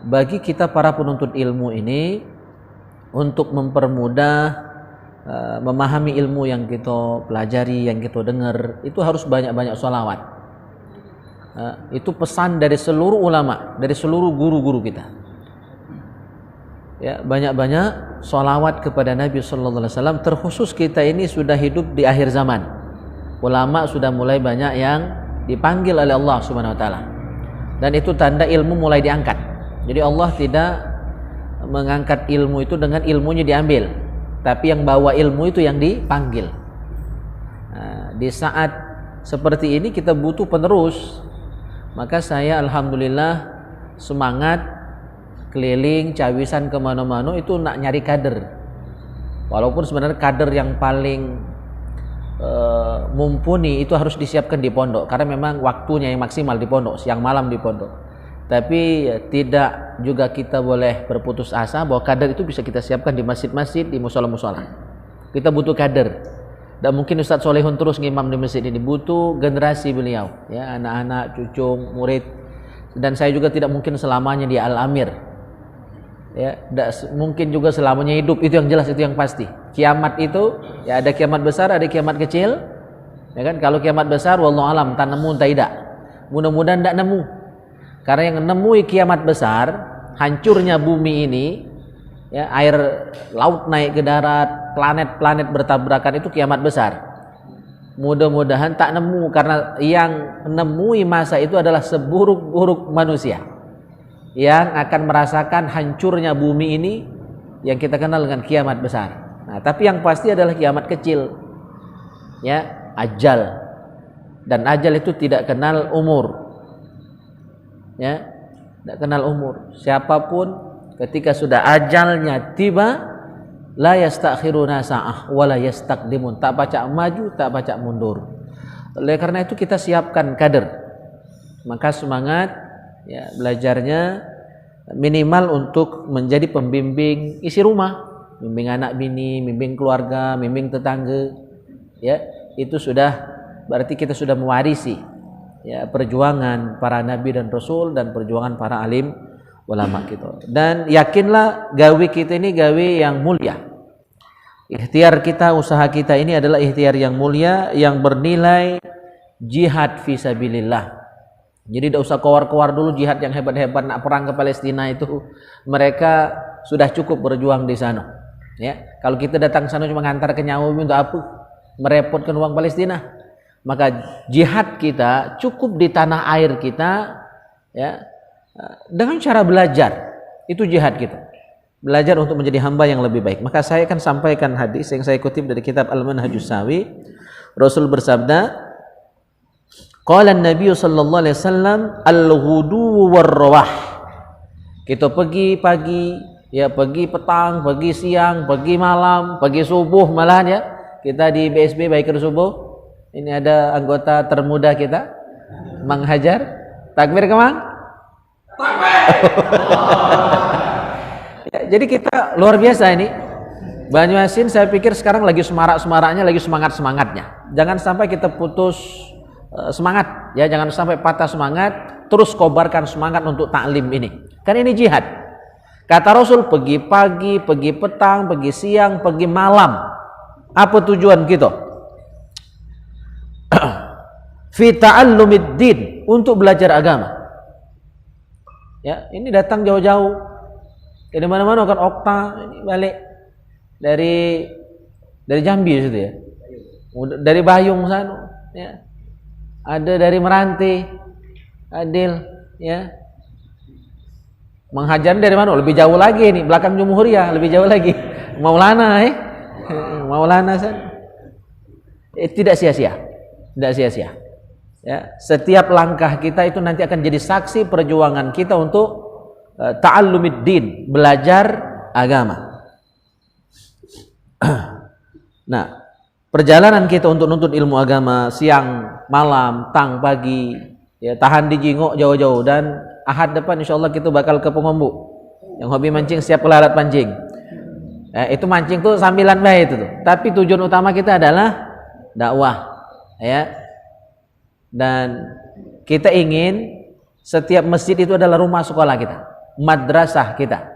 bagi kita para penuntut ilmu ini untuk mempermudah memahami ilmu yang kita pelajari, yang kita dengar, itu harus banyak-banyak sholawat. Itu pesan dari seluruh ulama, dari seluruh guru-guru kita. Ya, banyak-banyak sholawat kepada Nabi Sallallahu Alaihi Wasallam. Terkhusus kita ini sudah hidup di akhir zaman. Ulama sudah mulai banyak yang dipanggil oleh Allah Subhanahu Wa Taala. Dan itu tanda ilmu mulai diangkat. Jadi Allah tidak mengangkat ilmu itu dengan ilmunya diambil, tapi yang bawa ilmu itu yang dipanggil. Di saat seperti ini kita butuh penerus. Maka saya alhamdulillah semangat keliling cawisan kemana-mana itu nak nyari kader. Walaupun sebenarnya kader yang paling mumpuni itu harus disiapkan di pondok, karena memang waktunya yang maksimal di pondok, siang malam di pondok. Tapi tidak juga kita boleh berputus asa bahwa kader itu bisa kita siapkan di masjid-masjid, di musola-musola. Kita butuh kader. Dan mungkin Ustaz Solehun terus ngimam di masjid ini, butuh generasi beliau, ya, anak-anak, cucung, murid. Dan saya juga tidak mungkin selamanya di Al-Amir, ya, tidak mungkin juga selamanya hidup, itu yang jelas, itu yang pasti. Kiamat itu, ya, ada kiamat besar, ada kiamat kecil, ya kan? Kalau kiamat besar, wallahu alam, tak nemu, tak tidak. Mudah-mudahan tidak nemu, karena yang menemui kiamat besar, hancurnya bumi ini, ya, air laut naik ke darat, planet-planet bertabrakan, itu kiamat besar. Mudah-mudahan tak nemu, karena yang menemui masa itu adalah seburuk-buruk manusia yang akan merasakan hancurnya bumi ini yang kita kenal dengan kiamat besar. Nah, tapi yang pasti adalah kiamat kecil, ya, ajal. Dan ajal itu tidak kenal umur, ya, tidak kenal umur. Siapapun ketika sudah ajalnya tiba, la yastakhiruna sa'ah wa la yastaqdimun, tak baca maju, tak baca mundur. Oleh karena itu kita siapkan kader. Maka semangat, ya, belajarnya minimal untuk menjadi pembimbing isi rumah, bimbing anak bini, bimbing keluarga, bimbing tetangga, ya, itu sudah berarti kita sudah mewarisi, ya, perjuangan para nabi dan rasul dan perjuangan para alim ulama kita. Dan yakinlah gawe kita ini gawe yang mulia. Ikhtiar kita, usaha kita ini adalah ikhtiar yang mulia, yang bernilai jihad fisabilillah. Jadi tidak usah kowar-kowar dulu jihad yang hebat-hebat nak perang ke Palestina itu, mereka sudah cukup berjuang di sana. Ya, kalau kita datang ke sana cuma ngantar ke nyawa untuk apa? Merepotkan uang Palestina. Maka jihad kita cukup di tanah air kita, ya, dengan cara belajar. Itu jihad kita. Belajar untuk menjadi hamba yang lebih baik. Maka saya akan sampaikan hadis yang saya kutip dari kitab Al-Manhajus Sawi. Rasul bersabda, qala an-nabiy sallallahu alaihi wasallam, al-ghudu war-rawah. Kita pergi pagi, ya, pergi petang, pergi siang, pergi malam, pergi subuh malahan, ya. Kita di BSB Biker Subuh. Ini ada anggota termuda kita, Mang Hajar. Takbir ke Mang? Ya, jadi kita luar biasa ini. Banyuasin saya pikir sekarang lagi semarak-semaraknya, lagi semangat-semangatnya. Jangan sampai kita putus semangat, ya, jangan sampai patah semangat, terus kobarkan semangat untuk taklim ini. Kan ini jihad. Kata Rasul, pergi pagi, pergi petang, pergi siang, pergi malam. Apa tujuan kita? Fi ta'allumiddin, untuk belajar agama. Ya, ini datang jauh-jauh. Dari mana-mana kan Okta ini balik dari Jambi situ, ya. Dari Bayung sana, ya. Ada dari Meranti, Adil, ya. Menghajar dari mana? Lebih jauh lagi nih, belakang Jumhuriyah, lebih jauh lagi. Maulana, Maulana sana. Tidak sia-sia. Tidak sia-sia. Ya, setiap langkah kita itu nanti akan jadi saksi perjuangan kita untuk ta'allumiddin, belajar agama. Nah, perjalanan kita untuk nuntut ilmu agama siang, malam, tang, pagi, ya, tahan di Jingok jauh-jauh, dan Ahad depan insyaallah kita bakal ke Pengombu. Yang hobi mancing siap ke alat pancing. Itu mancing tuh sambilan baik itu tuh. Tapi tujuan utama kita adalah dakwah, ya. Dan kita ingin setiap masjid itu adalah rumah sekolah kita. madrasah kita.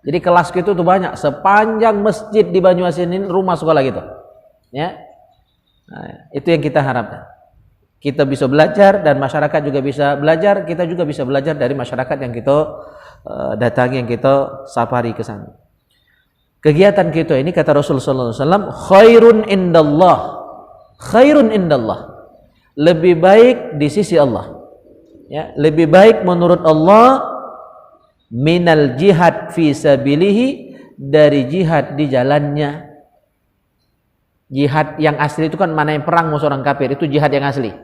Jadi kelas kita tuh banyak, sepanjang masjid di Banyuasin ini rumah sekolah gitu. Ya. Nah, itu yang kita harapkan. Kita bisa belajar dan masyarakat juga bisa belajar, kita juga bisa belajar dari masyarakat yang kita datangi, yang kita safari ke sana. Kegiatan kita ini kata Rasulullah SAW, khairun indallah, lebih baik di sisi Allah. Ya, lebih baik menurut Allah minal jihad fi sabilihi, dari jihad di jalannya. Jihad yang asli itu kan mana yang perang musuh orang kafir, itu jihad yang asli.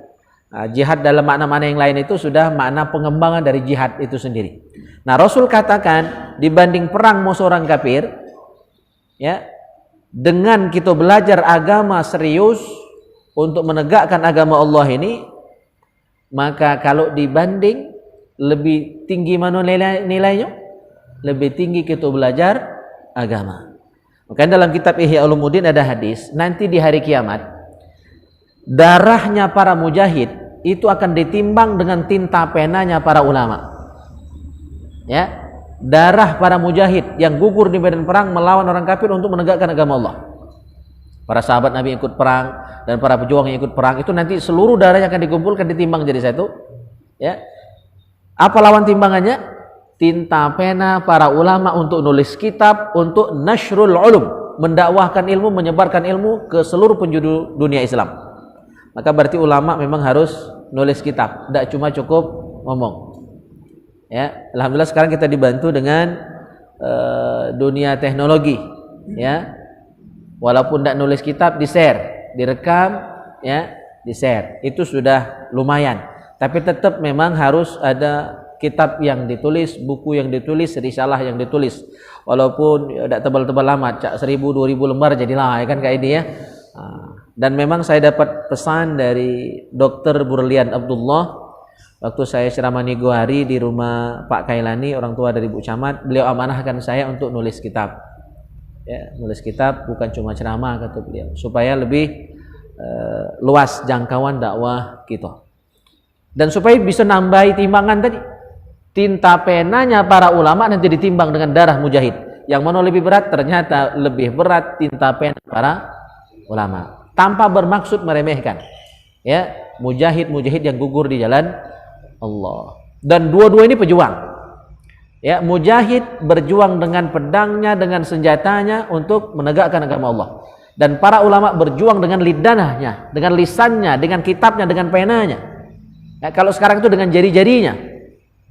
Nah, jihad dalam makna-makna yang lain itu sudah makna pengembangan dari jihad itu sendiri. Nah, Rasul katakan dibanding perang musuh orang kafir, ya, dengan kita belajar agama serius untuk menegakkan agama Allah ini, maka kalau dibanding lebih tinggi mana nilainya? Lebih tinggi kita belajar agama. Maka dalam kitab Ihya Ulumuddin ada hadis, nanti di hari kiamat darahnya para mujahid itu akan ditimbang dengan tinta penanya para ulama. Ya, darah para mujahid yang gugur di medan perang melawan orang kafir untuk menegakkan agama Allah. Para sahabat Nabi yang ikut perang dan para pejuang yang ikut perang itu nanti seluruh darahnya akan dikumpulkan, ditimbang jadi satu. Ya, apa lawan timbangannya? Tinta pena para ulama untuk nulis kitab, untuk nashrul ulum, mendakwahkan ilmu, menyebarkan ilmu ke seluruh penjuru dunia Islam. Maka berarti ulama memang harus nulis kitab, tidak cuma cukup ngomong. Ya, alhamdulillah sekarang kita dibantu dengan dunia teknologi. Ya, walaupun tidak nulis kitab, di-share, direkam, ya, di-share. Itu sudah lumayan. Tapi tetap memang harus ada kitab yang ditulis, buku yang ditulis, risalah yang ditulis. Walaupun tidak tebal-tebal amat, cak 1000-2000 lembar jadilah, ya kan kayak ini ya. Dan memang saya dapat pesan dari Dr. Burlian Abdullah waktu saya ceramah Nigo hari di rumah Pak Kailani, orang tua dari Bu Camat. Beliau amanahkan saya untuk nulis kitab. Ya, nulis kitab bukan cuma ceramah kata beliau, supaya lebih luas jangkauan dakwah kita. Dan supaya bisa nambahi timbangan tadi. Tinta penanya para ulama nanti ditimbang dengan darah mujahid. Yang mana lebih berat? Ternyata lebih berat tinta pena para ulama. Tanpa bermaksud meremehkan, ya, mujahid yang gugur di jalan Allah. Dan dua-dua ini pejuang. Ya, mujahid berjuang dengan pedangnya, dengan senjatanya untuk menegakkan agama Allah. Dan para ulama berjuang dengan lidanahnya, dengan lisannya, dengan kitabnya, dengan penanya. Ya, kalau sekarang itu dengan jari-jarinya,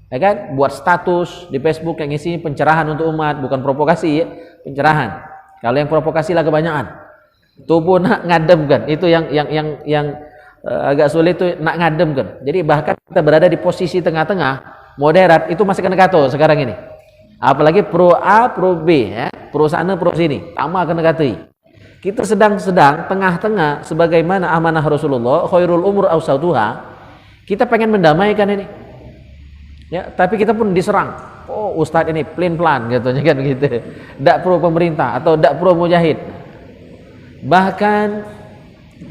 ya kan, buat status di Facebook yang isinya pencerahan untuk umat, bukan provokasi, ya, pencerahan. Kalau yang provokasi lah kebanyakan. Tubuh nak ngadem kan, itu yang agak sulit itu nak ngadem kan. Jadi bahkan kita berada di posisi tengah-tengah, moderat, itu masih kena kato sekarang ini. Apalagi pro A, pro B, ya, pro sana, pro sini, sama kena katai. Kita sedang tengah-tengah, sebagaimana amanah Rasulullah, khairul umur awsatuha. Kita pengen mendamaikan ini, ya, tapi kita pun diserang. Oh, ustadz ini plan gitu, kan gitu. Dak pro pemerintah atau dak pro mujahid. Bahkan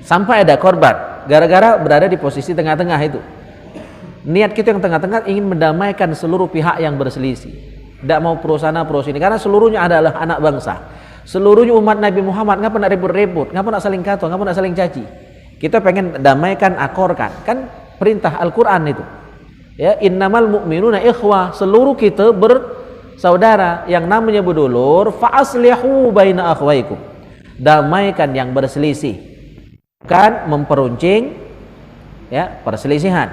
sampai ada korban gara-gara berada di posisi tengah-tengah itu. Niat kita yang tengah-tengah ingin mendamaikan seluruh pihak yang berselisih. Tidak mau pro sana pro sini, karena seluruhnya adalah anak bangsa. Seluruhnya umat Nabi Muhammad, ngapa nak ribut-ribut, ngapa nak saling kato, ngapa nak saling caci. Kita pengen damaikan, akorkan. Kan perintah Al-Qur'an itu. Ya, innamal mu'minuna ikhwah, seluruh kita bersaudara, yang namanya berdulur, fa aslihu baina akhwaikum. Damaikan yang berselisih, bukan memperuncing, ya, perselisihan.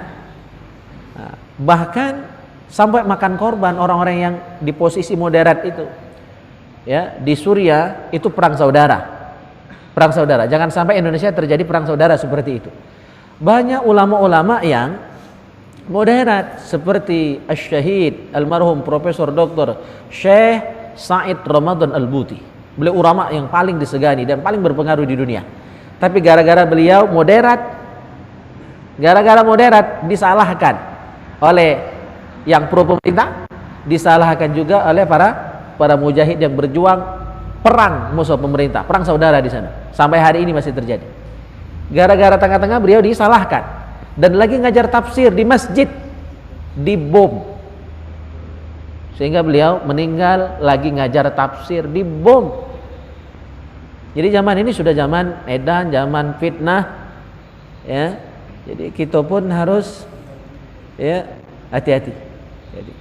Nah, bahkan sampai makan korban orang-orang yang di posisi moderat itu, ya, di Suriah itu perang saudara. Perang saudara, jangan sampai Indonesia terjadi perang saudara seperti itu. Banyak ulama-ulama yang moderat seperti Asy-Syahid almarhum Profesor Dr. Syekh Said Ramadan Al-Buti. Beliau ulama yang paling disegani dan paling berpengaruh di dunia. Tapi gara-gara beliau moderat, disalahkan oleh yang pro pemerintah, disalahkan juga oleh para mujahid yang berjuang perang musuh pemerintah, perang saudara di sana. Sampai hari ini masih terjadi. Gara-gara tengah-tengah beliau disalahkan, dan lagi ngajar tafsir di masjid, dibom. sehingga beliau meninggal lagi ngajar tafsir di bom. Jadi zaman ini sudah zaman edan, zaman fitnah, ya. Jadi kita pun harus ya hati-hati. Jadi,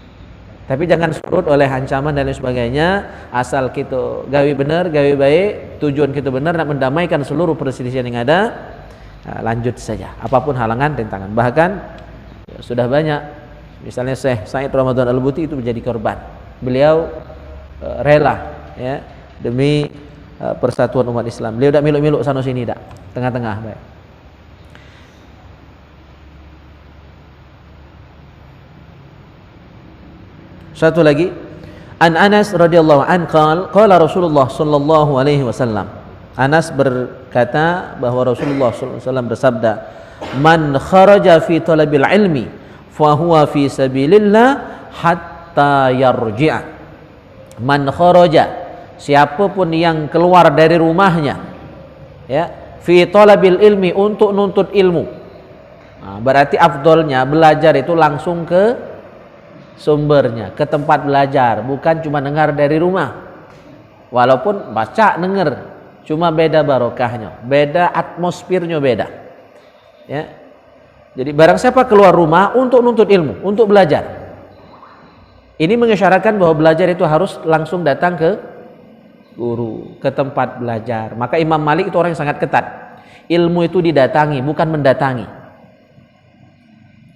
tapi jangan surut oleh ancaman dan lain sebagainya. Asal kita gawe benar, gawe baik, tujuan kita benar nak mendamaikan seluruh perselisihan yang ada, lanjut saja. Apapun halangan, rintangan. Bahkan ya, sudah banyak, misalnya Syekh Said Ramadan Al-Buti itu menjadi korban. Beliau rela ya demi persatuan umat Islam. Beliau tidak miluk-miluk sana sini, tak tengah-tengah. Baik. Satu lagi, an Anas radhiyallahu an qala Rasulullah sallallahu alaihi wasallam. Anas berkata bahwa Rasulullah sallallahu alaihi wasallam bersabda, "Man kharaja fi talabil ilmi fa huwa fi sabilillah hatta yarji'a." Man kharaja, siapapun yang keluar dari rumahnya ya, fi talabil ilmi, untuk nuntut ilmu. Nah, berarti afdolnya belajar itu langsung ke sumbernya, ke tempat belajar, bukan cuma dengar dari rumah. Walaupun baca dengar, cuma beda barokahnya, beda atmosfernya, beda. Ya. Jadi barang siapa keluar rumah untuk nuntut ilmu, untuk belajar, ini mengisyaratkan bahwa belajar itu harus langsung datang ke guru, ke tempat belajar. Maka Imam Malik itu orang yang sangat ketat. Ilmu itu didatangi, bukan mendatangi.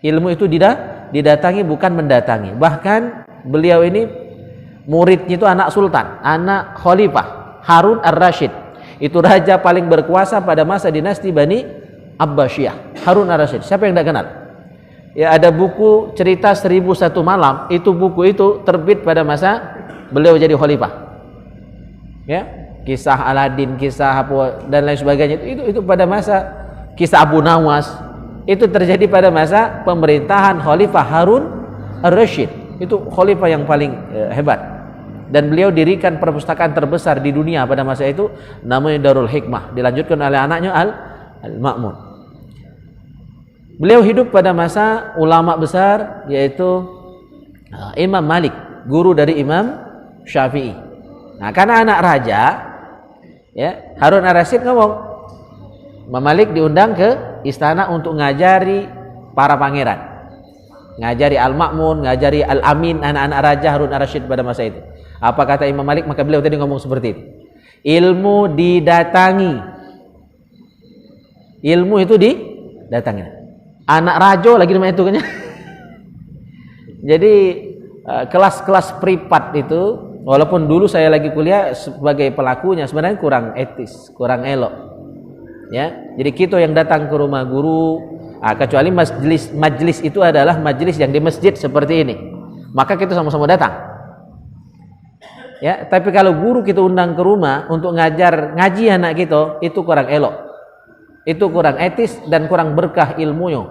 Ilmu itu didatangi, bukan mendatangi. Bahkan beliau ini muridnya itu anak sultan, anak khalifah Harun Ar-Rasyid. Itu raja paling berkuasa pada masa dinasti Bani Abbasiyah, Harun Ar-Rasyid. Siapa yang tidak kenal? Ya, ada buku cerita 1001 malam, itu buku itu terbit pada masa beliau jadi khalifah. Ya, kisah Aladin, kisah apa dan lain sebagainya itu pada masa kisah Abu Nawas itu terjadi pada masa pemerintahan Khalifah Harun Ar-Rasyid. Itu khalifah yang paling hebat. Dan beliau dirikan perpustakaan terbesar di dunia pada masa itu, namanya Darul Hikmah, dilanjutkan oleh anaknya Al-Ma'mun. Beliau hidup pada masa ulama besar, yaitu Imam Malik, guru dari Imam Syafi'i. Nah, karena anak raja, ya, Harun Ar-Rasyid ngomong, Imam Malik diundang ke istana untuk ngajari para pangeran, ngajari Al-Ma'mun, ngajari Al-Amin, anak-anak raja Harun Ar-Rasyid pada masa itu. Apa kata Imam Malik? Maka beliau tadi ngomong seperti itu. Ilmu didatangi. Ilmu itu didatangi. Anak rajo lagi namanya itu kan. Jadi kelas-kelas privat itu, walaupun dulu saya lagi kuliah sebagai pelakunya, sebenarnya kurang etis, kurang elok. Ya, jadi kita yang datang ke rumah guru, kecuali majlis itu adalah majlis yang di masjid seperti ini, maka kita sama-sama datang. Ya, tapi kalau guru kita undang ke rumah untuk ngaji anak kita, itu kurang elok, itu kurang etis dan kurang berkah ilmunya,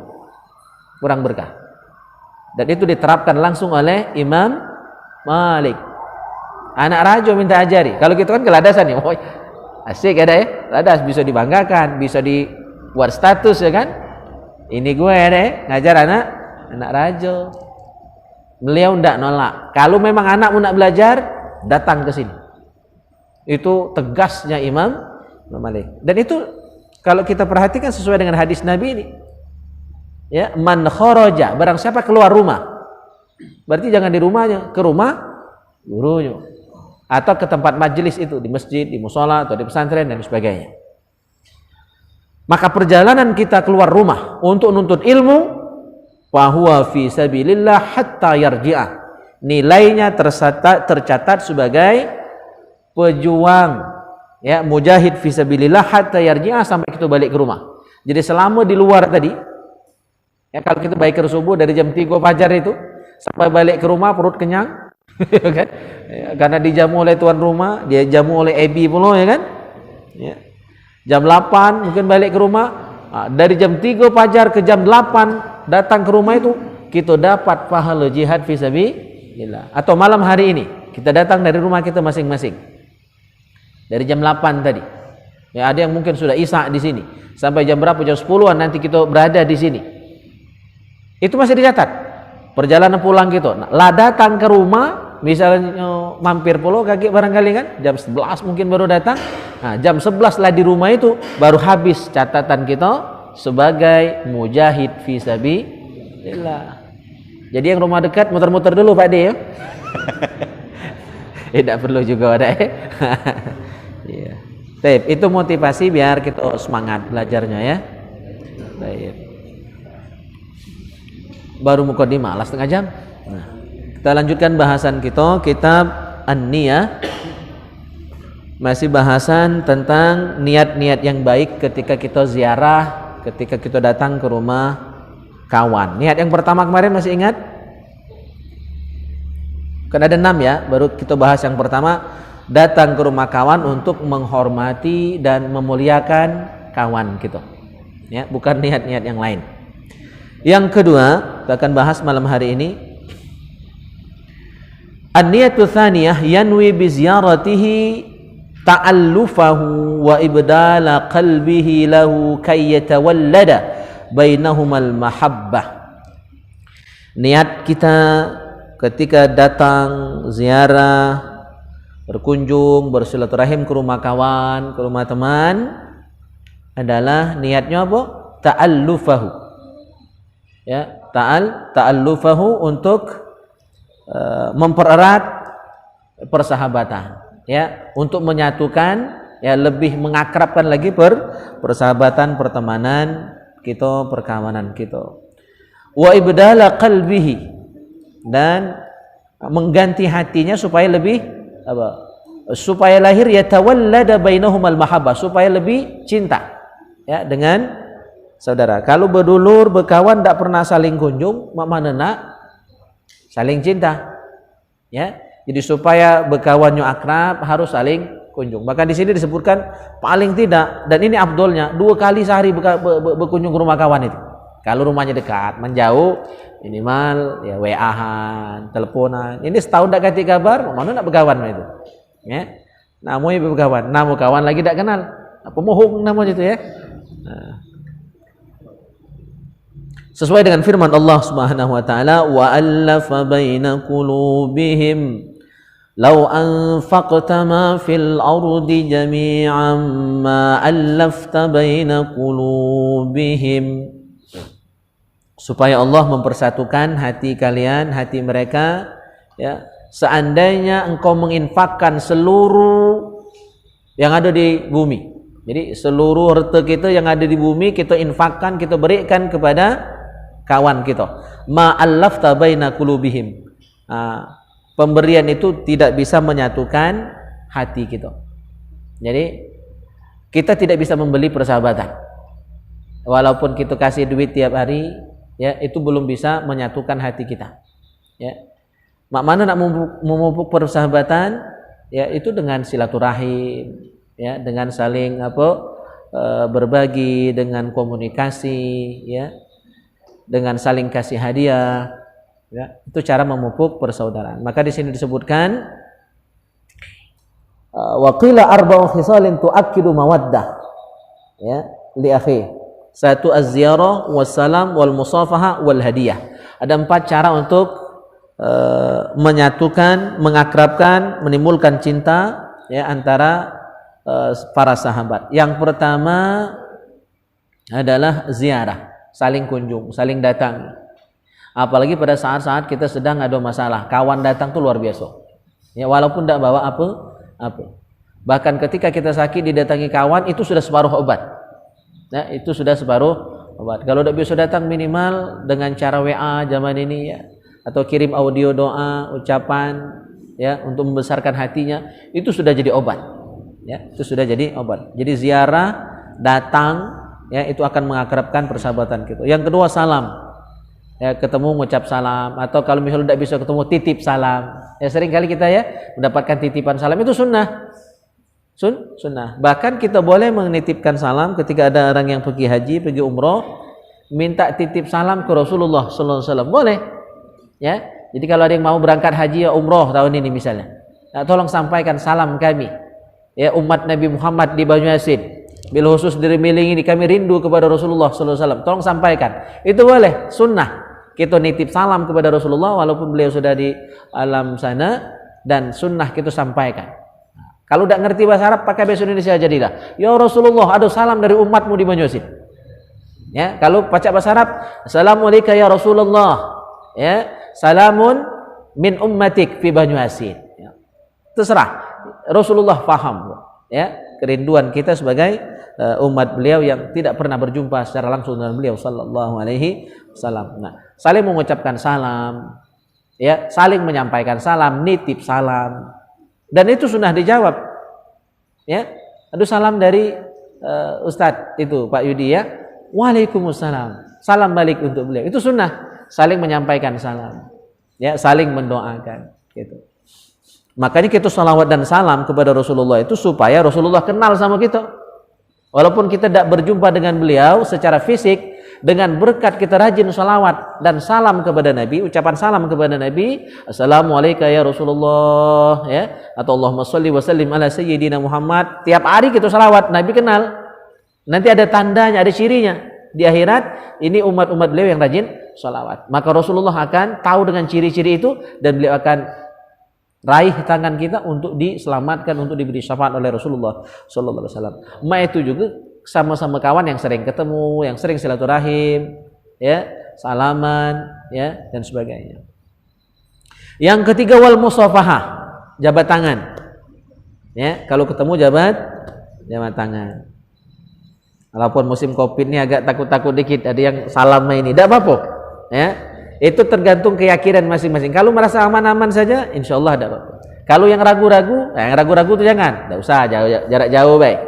kurang berkah. Dan itu diterapkan langsung oleh Imam Malik. Anak raja minta ajari, kalau kita kan keladasan ya. Asik ada ya, ladas bisa dibanggakan, bisa dibuat status ya kan. Ini gue ya ngajar anak raja. Beliau ndak nolak. Kalau memang anakmu nak belajar, datang ke sini. Itu tegasnya Imam Malik. Dan itu kalau kita perhatikan sesuai dengan hadis Nabi ini. Ya, man kharaja, barang siapa keluar rumah. Berarti jangan di rumahnya, ke rumah gurunya. Atau ke tempat majelis itu, di masjid, di musola, atau di pesantren dan sebagainya. Maka perjalanan kita keluar rumah untuk nuntut ilmu, fahuwa fi sabilillah hatta yarji'a. Nilainya tercatat sebagai pejuang, ya, mujahid fi sabilillah hatta yarji'a, sampai kita balik ke rumah. Jadi selama di luar tadi, ya, kalau kita balik ke subuh dari jam 3 fajar itu sampai balik ke rumah perut kenyang. Kan? Ya, karena dijamu oleh tuan rumah, dia jamu oleh Ebi pula ya kan. Ya. Jam 8 mungkin balik ke rumah. Dari jam 3 fajar ke jam 8 datang ke rumah itu kita dapat pahala jihad fisabilillah. Atau malam hari ini kita datang dari rumah kita masing-masing. Dari jam 8 tadi. Ya, ada yang mungkin sudah isya di sini. Sampai jam berapa? Jam 10-an nanti kita berada di sini. Itu masih dicatat. Perjalanan pulang gitu. Nah, lah datang ke rumah misalnya mampir pulau kaki barangkali kan jam 11 mungkin baru datang. Nah, jam 11 lah di rumah itu baru habis catatan kita sebagai mujahid fi sabilillah. Jadi yang rumah dekat muter-muter dulu Pak De ya. Tidak perlu juga ada ya. Baik, itu motivasi biar kita semangat belajarnya ya. Baik. Baru mukadimah lah setengah jam. Nah, kita lanjutkan bahasan kita kitab An-Niyah. Masih bahasan tentang niat-niat yang baik ketika kita ziarah, ketika kita datang ke rumah kawan. Niat yang pertama kemarin masih ingat? Kan ada 6 ya, baru kita bahas yang pertama, datang ke rumah kawan untuk menghormati dan memuliakan kawan kita. Ya, bukan niat-niat yang lain. Yang kedua, kita akan bahas malam hari ini an-niyatu tsaniyah yanwi bi ziyaratihi ta'allufahu wa ibdala qalbihi lahu kay yatawallada bainahumal mahabbah. Niat kita ketika datang ziarah, berkunjung, bersilaturahim ke rumah kawan, ke rumah teman adalah niatnya apa? Ta'allufahu. Ya, ta'allufahu untuk mempererat persahabatan, ya, untuk menyatukan, ya, lebih mengakrabkan lagi persahabatan, pertemanan kita, perkawanan kita. Wa ibdala qalbihi, dan mengganti hatinya supaya lebih apa? Supaya lahir yatawallada bainahumal mahabbah, supaya lebih cinta, ya, dengan saudara. Kalau berdulur, berkawan tidak pernah saling kunjung, mak mana nak saling cinta, ya. Jadi supaya berkawannya akrab harus saling kunjung. Bahkan di sini disebutkan paling tidak, dan ini afdolnya 2 kali sehari berkunjung ke rumah kawan itu. Kalau rumahnya dekat, menjauh minimal ya WA-an, teleponan. Ini setahun tidak kasih kabar, mak mana nak berkawan itu, ya. Namanya berkawan, nama kawan lagi tidak kenal, pemohong namanya itu ya. Nah, sesuai dengan firman Allah Subhanahu wa taala, wa allafa baina qulubihim law anfaqta ma fil ardi jami'an ma allafta baina qulubihim. Supaya Allah mempersatukan hati kalian, hati mereka, ya. Seandainya engkau menginfakkan seluruh yang ada di bumi. Jadi seluruh harta kita yang ada di bumi kita infakkan, kita berikan kepada kawan kita. Ma'allafta baina qulubihim. Pemberian itu tidak bisa menyatukan hati kita. Jadi kita tidak bisa membeli persahabatan. Walaupun kita kasih duit tiap hari, ya, itu belum bisa menyatukan hati kita. Ya. Mak mana nak memupuk persahabatan, ya, itu dengan silaturahim, ya, dengan saling berbagi, dengan komunikasi, ya, dengan saling kasih hadiah, ya, itu cara memupuk persaudaraan. Maka di sini disebutkan wa qila arba'u khisalin tu'akkidu mawaddah, ya, li akhi. 1 az-ziyarah wassalam wal musafaha wal hadiah. Ada 4 cara untuk menyatukan, mengakrabkan, menimbulkan cinta, ya, antara para sahabat. Yang pertama adalah ziarah, saling kunjung, saling datang. Apalagi pada saat-saat kita sedang ada masalah, kawan datang tuh luar biasa. Ya, walaupun tidak bawa apa. Bahkan ketika kita sakit didatangi kawan, itu sudah separuh obat. Nah, itu sudah separuh obat. Kalau tidak bisa datang minimal dengan cara WA zaman ini, ya, atau kirim audio doa, ucapan, ya, untuk membesarkan hatinya, itu sudah jadi obat. Ya, itu sudah jadi obat. Jadi ziarah, datang, ya, itu akan mengakrabkan persahabatan kita. Yang kedua salam, ya, ketemu mengucap salam, atau kalau misalnya tidak bisa ketemu titip salam. Ya, sering kali kita, ya, mendapatkan titipan salam, itu sunnah. Sunnah. Bahkan kita boleh menitipkan salam ketika ada orang yang pergi haji, pergi umroh, minta titip salam ke Rasulullah sallallahu alaihi wasallam, boleh. Ya, jadi kalau ada yang mau berangkat haji atau umroh tahun ini misalnya, nah, tolong sampaikan salam kami, ya, umat Nabi Muhammad di Banyuasin, bil khusus di Remiling ini kami rindu kepada Rasulullah sallallahu alaihi wasallam, tolong sampaikan. Itu boleh, sunnah. kita nitip salam kepada Rasulullah walaupun beliau sudah di alam sana, dan sunnah kita sampaikan. Kalau tidak ngerti bahasa Arab pakai bahasa Indonesia jadilah. Ya Rasulullah, ada salam dari umatmu di Banyosin. Ya, kalau baca bahasa Arab, Assalamualaikum ya Rasulullah. Ya, salamun min ummatik fi Banyosin. Ya. Terserah. Rasulullah faham. Ya, kerinduan kita sebagai umat beliau yang tidak pernah berjumpa secara langsung dengan beliau sallallahu alaihi wasallam. Nah, saling mengucapkan salam, ya, saling menyampaikan salam, nitip salam, dan itu sunnah dijawab. Ya, aduh salam dari Ustadz itu Pak Yudi ya, waalaikumsalam, salam balik untuk beliau. Itu sunnah, saling menyampaikan salam, ya, saling mendoakan. Gitu. Makanya kita salawat dan salam kepada Rasulullah itu supaya Rasulullah kenal sama kita. Walaupun kita tidak berjumpa dengan beliau secara fisik, dengan berkat kita rajin salawat dan salam kepada Nabi, ucapan salam kepada Nabi, Assalamualaikum ya Rasulullah, ya, atau Allahumma sholli wa sallim ala sayyidina Muhammad. Tiap hari kita salawat, Nabi kenal. Nanti ada tandanya, ada cirinya. Di akhirat, ini umat-umat beliau yang rajin salawat. Maka Rasulullah akan tahu dengan ciri-ciri itu, dan beliau akan raih tangan kita untuk diselamatkan, untuk diberi syafaat oleh Rasulullah sallallahu alaihi wasallam. Itu juga sama-sama kawan yang sering ketemu, yang sering silaturahim, ya, salaman, ya, dan sebagainya. Yang ketiga wal musafahah, jabat tangan. Ya, kalau ketemu jabat tangan. Walaupun musim Covid ini agak takut-takut dikit, ada yang salam ini, tidak apa-apa. Ya. Itu tergantung keyakinan masing-masing. Kalau merasa aman-aman saja, insya Allah tidak apa-apa. Kalau yang ragu-ragu itu jangan. Tidak usah, jarak jauh baik.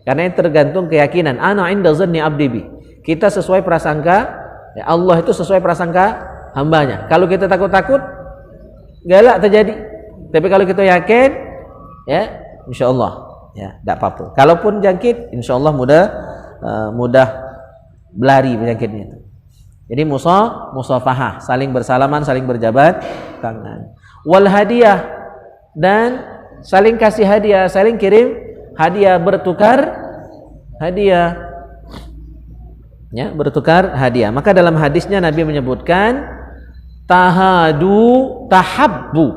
Karena ini tergantung keyakinan. Ana inda zanni abdi bi. Kita sesuai prasangka, ya, Allah itu sesuai prasangka hambanya. Kalau kita takut-takut, galak terjadi. Tapi kalau kita yakin, ya, insya Allah, ya, tidak apa-apa. Kalaupun jangkit, insya Allah mudah berlari penyakitnya itu. Jadi musafahah, saling bersalaman, saling berjabat tangan. Wal hadiah, dan saling kasih hadiah, saling kirim hadiah, bertukar hadiah. Ya, bertukar hadiah. Maka dalam hadisnya Nabi menyebutkan tahadu tahabbu,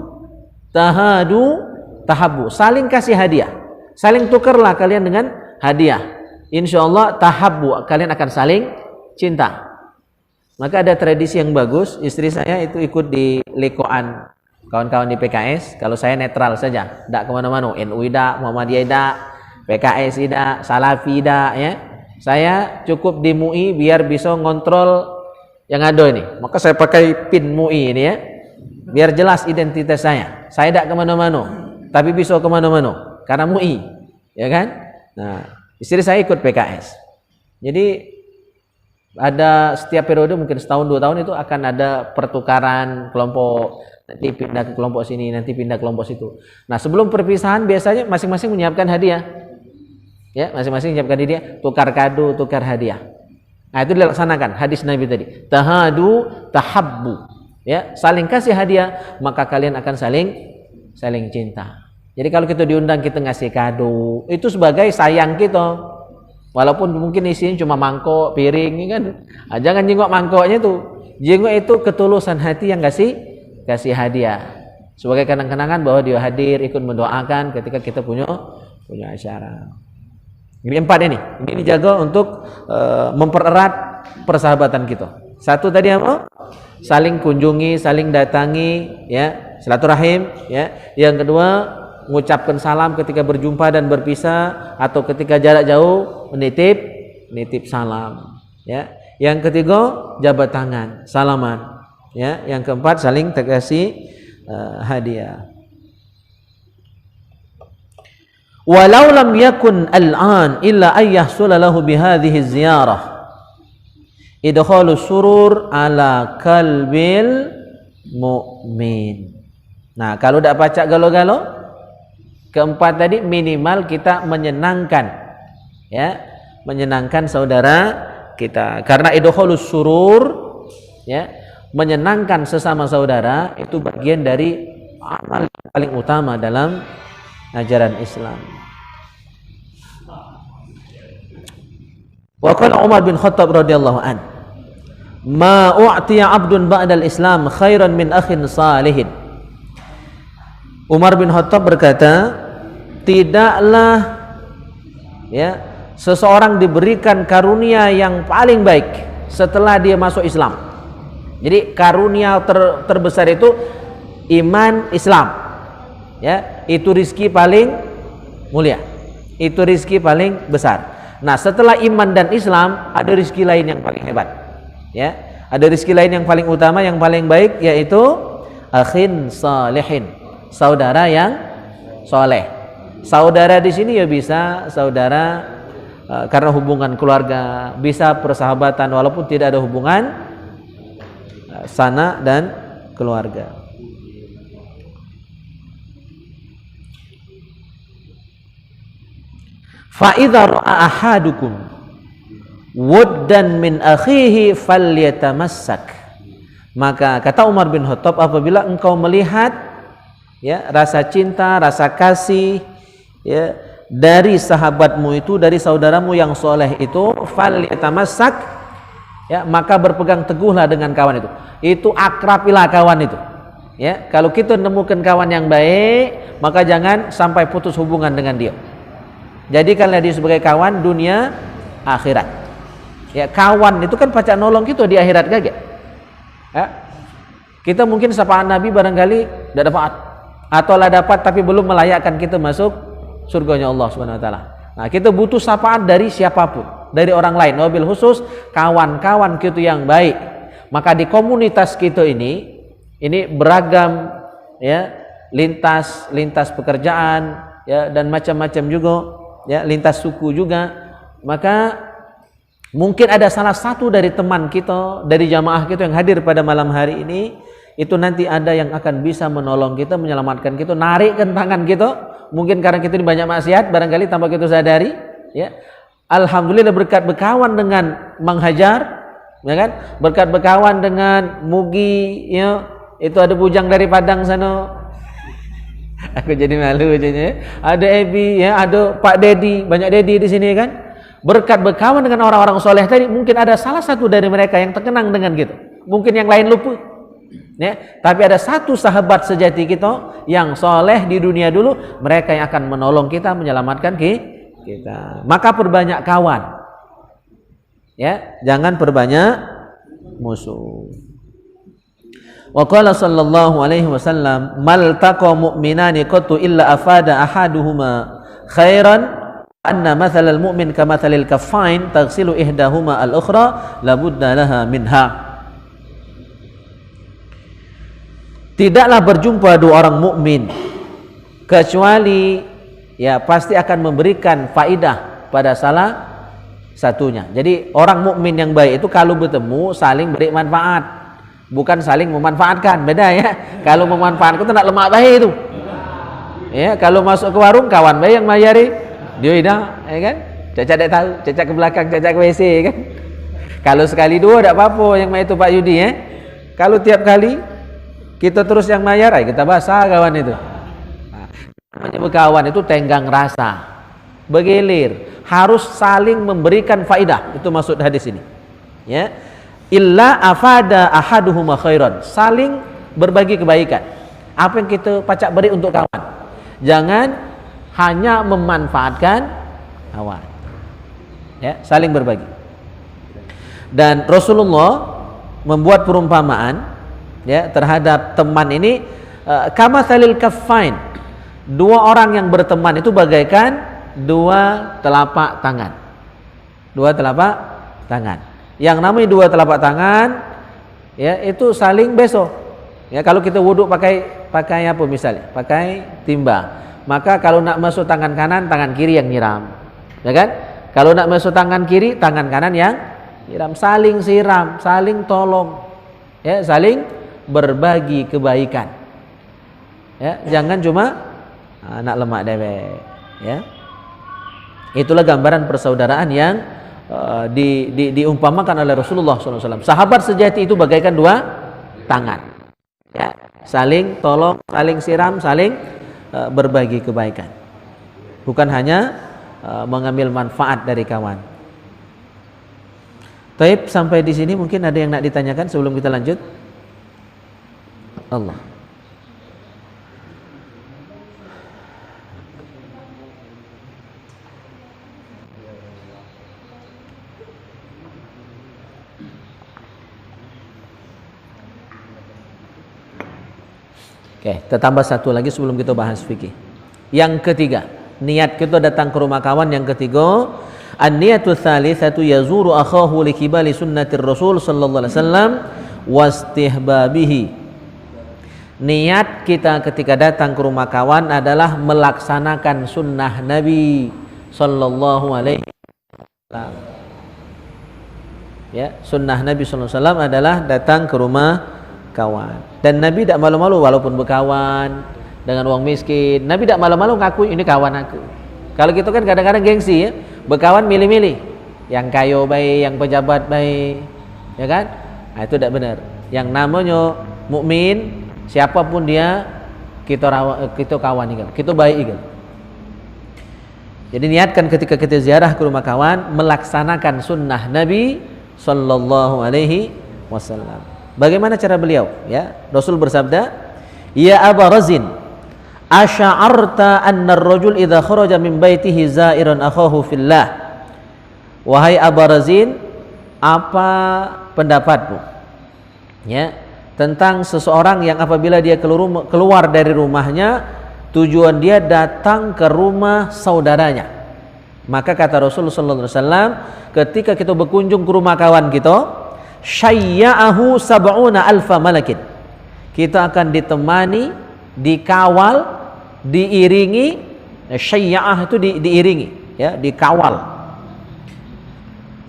saling kasih hadiah. Saling tukarlah kalian dengan hadiah. Insyaallah tahabbu, kalian akan saling cinta. Maka ada tradisi yang bagus, istri saya itu ikut di likoan kawan-kawan di PKS. Kalau saya netral saja, tidak kemana-mana, NU tidak, Muhammadiyah tidak, PKS tidak, Salafi tidak, ya. Saya cukup di MUI biar bisa ngontrol yang ada ini. Maka saya pakai pin MUI ini, ya, biar jelas identitas saya. Saya tidak kemana-mana, tapi bisa kemana-mana karena MUI, ya kan? Nah, istri saya ikut PKS. Jadi ada setiap periode mungkin setahun 2 tahun itu akan ada pertukaran kelompok, nanti pindah ke kelompok sini, nanti pindah ke kelompok situ. Nah, sebelum perpisahan biasanya masing-masing menyiapkan hadiah. Ya, masing-masing menyiapkan hadiah, tukar kado, tukar hadiah. Nah, itu dilaksanakan hadis Nabi tadi. Tahadu tahabbu. Ya, saling kasih hadiah, maka kalian akan saling cinta. Jadi kalau kita diundang kita ngasih kado, itu sebagai sayang kita. Walaupun mungkin isinya cuma mangkok, piring, kan? Nah, jangan jenguk mangkoknya tuh. Jenguk itu ketulusan hati yang kasih hadiah. Sebagai kenang-kenangan bahwa dia hadir, ikut mendoakan ketika kita punya acara. Ini 4 ini dijaga untuk mempererat persahabatan kita. Satu tadi apa? Saling kunjungi, saling datangi, ya, silaturahim, ya. Yang kedua, mengucapkan salam ketika berjumpa dan berpisah, atau ketika jarak jauh menitip salam, ya. Yang ketiga, jabat tangan, salaman, ya. Yang keempat, saling kasih hadiah. Walau lam yakun al-an illa ay yahsula lahu bihadhihi ziyarah idkhalu surur ala qalbil mu'min. Nah, kalau tidak pacak galo-galo, keempat tadi minimal kita menyenangkan, ya, menyenangkan saudara kita. Karena idkhalus surur, ya, menyenangkan sesama saudara itu bagian dari amal yang paling utama dalam ajaran Islam. Wa qala Umar bin Khattab radhiyallahu an, ma u'tiya 'abdun ba'dal Islam khairan min akhin salihin. Umar bin Khattab berkata, tidaklah ya seseorang diberikan karunia yang paling baik setelah dia masuk Islam. Jadi karunia terbesar itu iman Islam. Ya, itu rizki paling mulia. Itu rizki paling besar. Nah, setelah iman dan Islam ada rizki lain yang paling hebat. Ya, ada rizki lain yang paling utama, yang paling baik, yaitu akhin salihin, saudara yang soleh. Saudara di sini ya bisa saudara karena hubungan keluarga, bisa persahabatan walaupun tidak ada hubungan sanak dan keluarga. Fa idza ra'a ahadukum wuddan min akhihi falyatamassak. Maka kata Umar bin Khattab, apabila engkau melihat ya rasa cinta, rasa kasih ya dari sahabatmu itu, dari saudaramu yang soleh itu, falyatamassak, ya maka berpegang teguhlah dengan kawan itu. Itu akrabilah kawan itu. Ya, kalau kita menemukan kawan yang baik, maka jangan sampai putus hubungan dengan dia. Jadikanlah dia sebagai kawan dunia akhirat. Ya, kawan itu kan pacak nolong kita di akhirat gak? Ya. Kita mungkin sapaan Nabi barangkali tidak dapat, atau lah dapat tapi belum melayakkan kita masuk surganya Allah Subhanahu wa taala. Nah, kita butuh sapaan dari siapapun, dari orang lain, wabil khusus kawan-kawan kita yang baik. Maka di komunitas kita ini beragam ya, lintas pekerjaan ya, dan macam-macam juga ya, lintas suku juga. Maka mungkin ada salah satu dari teman kita, dari jamaah kita yang hadir pada malam hari ini, itu nanti ada yang akan bisa menolong kita, menyelamatkan kita, narikkan tangan kita. Mungkin karena kita ini banyak maksiat, barangkali tanpa kita sadari ya. Alhamdulillah berkat berkawan dengan Mang Hajar, ya kan? Berkat berkawan dengan Mugi ya, itu ada bujang dari Padang sana. Aku jadi malu jadinya. Ada Ebi ya, ada Pak Dedi, banyak Dedi di sini kan. Berkat berkawan dengan orang-orang soleh tadi, mungkin ada salah satu dari mereka yang terkenang dengan gitu. Mungkin yang lain lupa. Ya, tapi ada satu sahabat sejati kita yang soleh di dunia dulu, mereka yang akan menolong kita, menyelamatkan kita. Maka perbanyak kawan. Ya, jangan perbanyak musuh. Wa qala sallallahu alaihi wasallam, mal taqa mu'minani qattu illa afada ahaduhuma khairan anna mathalal mu'min kamathalil kaffain taghsilu ihdahuma al-ukhra la budda laha minha. Tidaklah berjumpa dua orang mukmin kecuali ya pasti akan memberikan faidah pada salah satunya. Jadi orang mukmin yang baik itu kalau bertemu saling beri manfaat, bukan saling memanfaatkan. Beda ya. Kalau memanfaatkan itu nak lemak baik itu. Ya, kalau masuk ke warung kawan baik yang mayari, dia ida, ya kan? Cacat tak tahu, cacat ke belakang, cacat ke WC kan. Kalau sekali dua tak apa-apa yang mai itu Pak Yudi ya. Kalau tiap kali kita terus yang mayar, kita basah kawan itu. Namanya berkawan itu tenggang rasa, bergilir, harus saling memberikan faidah. Itu maksud hadis ini. Ya, illa afada ahaduhuma khairan, saling berbagi kebaikan. Apa yang kita pacak beri untuk kawan, jangan hanya memanfaatkan kawan. Ya, saling berbagi. Dan Rasulullah membuat perumpamaan ya terhadap teman ini, kamathalil kaffain, dua orang yang berteman itu bagaikan dua telapak tangan. Dua telapak tangan. Yang namanya dua telapak tangan ya itu saling beso. Ya, kalau kita wudhu pakai apa misalnya? Pakai timba. Maka kalau nak masuk tangan kanan, tangan kiri yang nyiram. Ya kan? Kalau nak masuk tangan kiri, tangan kanan yang nyiram, saling siram, saling tolong. Ya, saling berbagi kebaikan. Ya, jangan cuma nak lemak dewek. Ya, itulah gambaran persaudaraan yang diumpamakan oleh Rasulullah SAW. Sahabat sejati itu bagaikan dua tangan. Ya, saling tolong, saling siram, saling berbagi kebaikan. Bukan hanya mengambil manfaat dari kawan. Taib, sampai di sini mungkin ada yang nak ditanyakan sebelum kita lanjut? Allah. Oke, kita tambah satu lagi sebelum kita bahas fikih. Yang ketiga, niat kita datang ke rumah kawan. Yang ketiga, an-niyatu tsalitsatu yazuru akhahu li kibali sunnatir Rasul sallallahu alaihi wasallam wastihbabihi. Niat kita ketika datang ke rumah kawan adalah melaksanakan sunnah Nabi sallallahu alaihi wasallam. Ya, sunnah Nabi sallallahu alaihi wasallam adalah datang ke rumah kawan. Dan Nabi tidak malu-malu walaupun berkawan dengan orang miskin. Nabi tidak malu-malu ngaku ini kawan aku. Kalau gitu kan kadang-kadang gengsi ya. Berkawan milih-milih. Yang kayo baik, yang pejabat baik. Ya kan? Nah, itu tidak benar. Yang namanya mukmin, siapapun dia, kita kawan juga. Kita baik juga. Jadi niatkan ketika kita ziarah ke rumah kawan melaksanakan sunnah Nabi sallallahu alaihi wasallam. Bagaimana cara beliau? Ya, Rasul bersabda, "Ya Aba Razin, asy'arta anna ar-rajul idza kharaja min baitihi za'iran akhahu fillah." Wahai Aba Razin, apa pendapatmu? Ya, tentang seseorang yang apabila dia keluar dari rumahnya, tujuan dia datang ke rumah saudaranya. Maka kata Rasul sallallahu alaihi wasallam, ketika kita berkunjung ke rumah kawan kita, syayya'ahu sab'una alfa malakin. Kita akan ditemani, dikawal, diiringi. Syayya'ah itu diiringi, ya, dikawal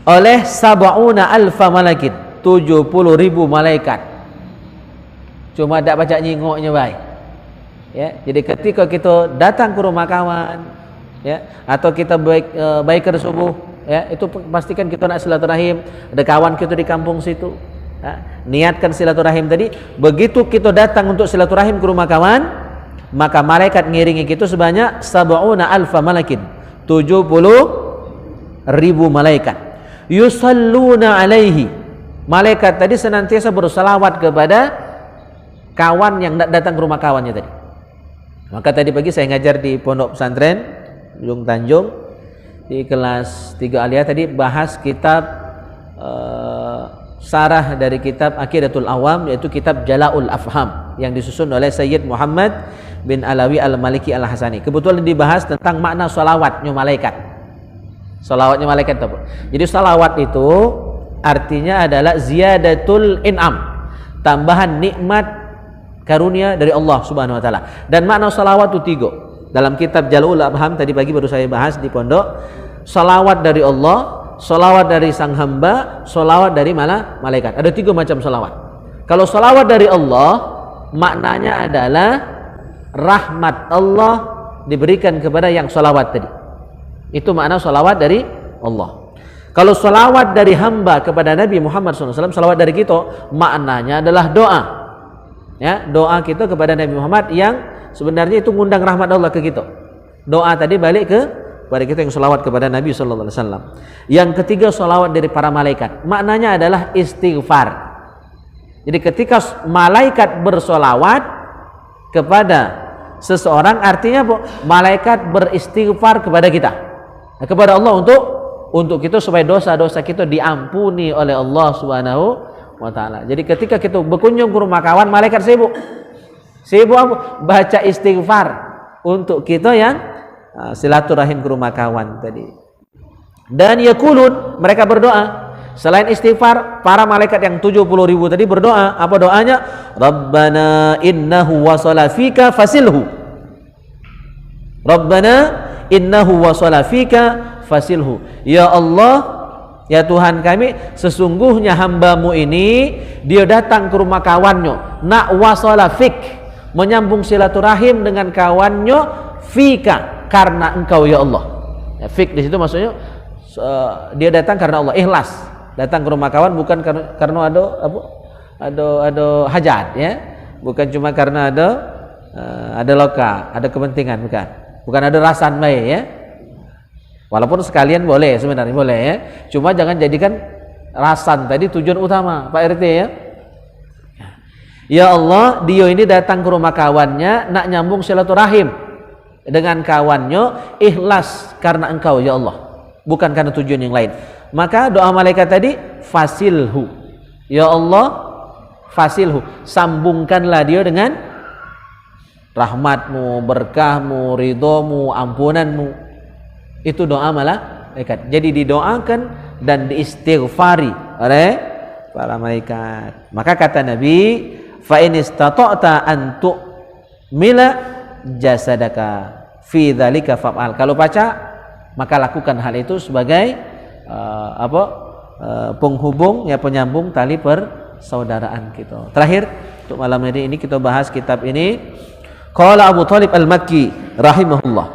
oleh sab'una alfa malakin, 70.000 malaikat. Cuma tak baca nyingoknya baik. Ya, jadi ketika kita datang ke rumah kawan, ya, atau kita baik ke subuh, ya, itu pastikan kita nak silaturahim. Ada kawan kita di kampung situ, ya, niatkan silaturahim tadi. Begitu kita datang untuk silaturahim ke rumah kawan, maka malaikat ngiringi kita sebanyak sab'una alfa malakin, 70.000 malaikat. Yusalluna alaihi. Malaikat tadi senantiasa bersalawat kepada kawan yang datang ke rumah kawannya tadi. Maka tadi pagi saya ngajar di pondok pesantren Ujung Tanjung, di kelas 3 Aliyah tadi bahas kitab sarah dari kitab Aqidatul Awam, yaitu kitab Jala'ul Afham yang disusun oleh Sayyid Muhammad bin Alawi Al-Maliki Al-Hasani. Kebetulan dibahas tentang makna salawatnya malaikat. Salawatnya malaikat apa? Jadi salawat itu artinya adalah ziyadatul in'am, tambahan nikmat karunia dari Allah Subhanahu wa taala. Dan makna salawat itu 3. Dalam kitab Jala'ul Afham tadi pagi baru saya bahas di pondok, salawat dari Allah, salawat dari sang hamba, salawat dari malaikat. Ada 3 macam salawat. Kalau salawat dari Allah, maknanya adalah rahmat Allah diberikan kepada yang salawat tadi. Itu makna salawat dari Allah. Kalau salawat dari hamba kepada Nabi Muhammad SAW, salawat dari kita, maknanya adalah doa. Ya, doa kita kepada Nabi Muhammad yang sebenarnya itu ngundang rahmat Allah ke kita. Doa tadi balik kepada kita yang salawat kepada Nabi SAW. Yang ketiga, salawat dari para malaikat. Maknanya adalah istighfar. Jadi ketika malaikat bersolawat kepada seseorang, artinya malaikat beristighfar kepada kita, kepada Allah untuk kita supaya dosa-dosa kita diampuni oleh Allah Subhanahu wa taala. Jadi ketika kita berkunjung ke rumah kawan, malaikat sibuk apa? Baca istighfar untuk kita yang silaturahim ke rumah kawan tadi. Dan yakulun, mereka berdoa. Selain istighfar, para malaikat yang 70.000 tadi berdoa. Apa doanya? Rabbana innahu wasala fika fasilhu. Rabbana innahu wasala fika fasilhu. Ya Allah, ya Tuhan kami, sesungguhnya hambamu ini dia datang ke rumah kawannya, nak wasala fik, menyambung silaturahim dengan kawannya, fika, karena engkau ya Allah. Ya, fik di situ maksudnya dia datang karena Allah, ikhlas datang ke rumah kawan, bukan karena ada hajat, ya, bukan cuma karena ada loka, ada kepentingan, bukan ada rasan baik, ya. Walaupun sekalian boleh sebenarnya, boleh, ya. Cuma jangan jadikan rasan tadi tujuan utama Pak RT ya. Ya Allah, dia ini datang ke rumah kawannya nak nyambung silaturahim dengan kawannya, ikhlas karena engkau ya Allah, bukan karena tujuan yang lain. Maka doa malaikat tadi, fasilhu, ya Allah fasilhu, sambungkanlah dia dengan rahmatmu, berkahmu, ridhomu, ampunanmu. Itu doa malaikat. Jadi didoakan dan diistighfari oleh para malaikat. Maka kata Nabi, fa in istata'ta an tu'mila jasadaka fi dzalika fa'al. Kalau baca maka lakukan hal itu sebagai penghubung ya, penyambung tali persaudaraan kita. Terakhir untuk malam hari ini kita bahas kitab ini. Qala Abu Thalib Al-Makki rahimahullah,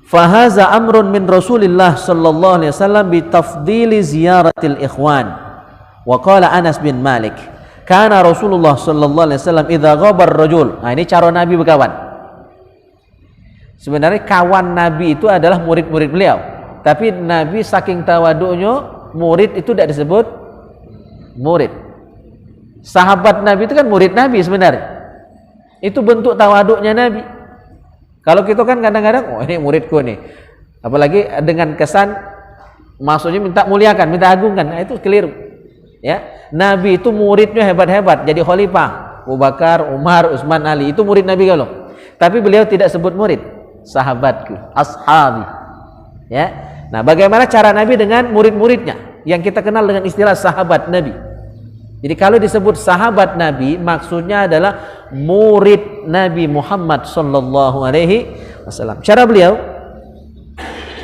fahaza amrun min Rasulillah sallallahu alaihi wasallam bi tafdili ziyaratil ikhwan. Wa qala Anas bin Malik, kana Rasulullah sallallahu alaihi wasallam idza ghaba ar-rajul. Nah, ini cara Nabi berkawan. Sebenarnya kawan Nabi itu adalah murid-murid beliau. Tapi Nabi saking tawaduknya, murid itu tidak disebut murid. Sahabat Nabi itu kan murid Nabi sebenarnya. Itu bentuk tawaduknya Nabi. Kalau kita kan kadang-kadang, oh ini muridku nih, apalagi dengan kesan maksudnya minta muliakan, minta agungkan, nah itu keliru ya. Nabi itu muridnya hebat-hebat, jadi khalifah Abu Bakar, Umar, Utsman, Ali, itu murid Nabi kalau. Tapi beliau tidak sebut murid, sahabatku, ashabi ya. Nah, bagaimana cara Nabi dengan murid-muridnya yang kita kenal dengan istilah sahabat Nabi. Jadi kalau disebut sahabat Nabi, maksudnya adalah murid Nabi Muhammad sallallahu alaihi wasallam. Cara beliau,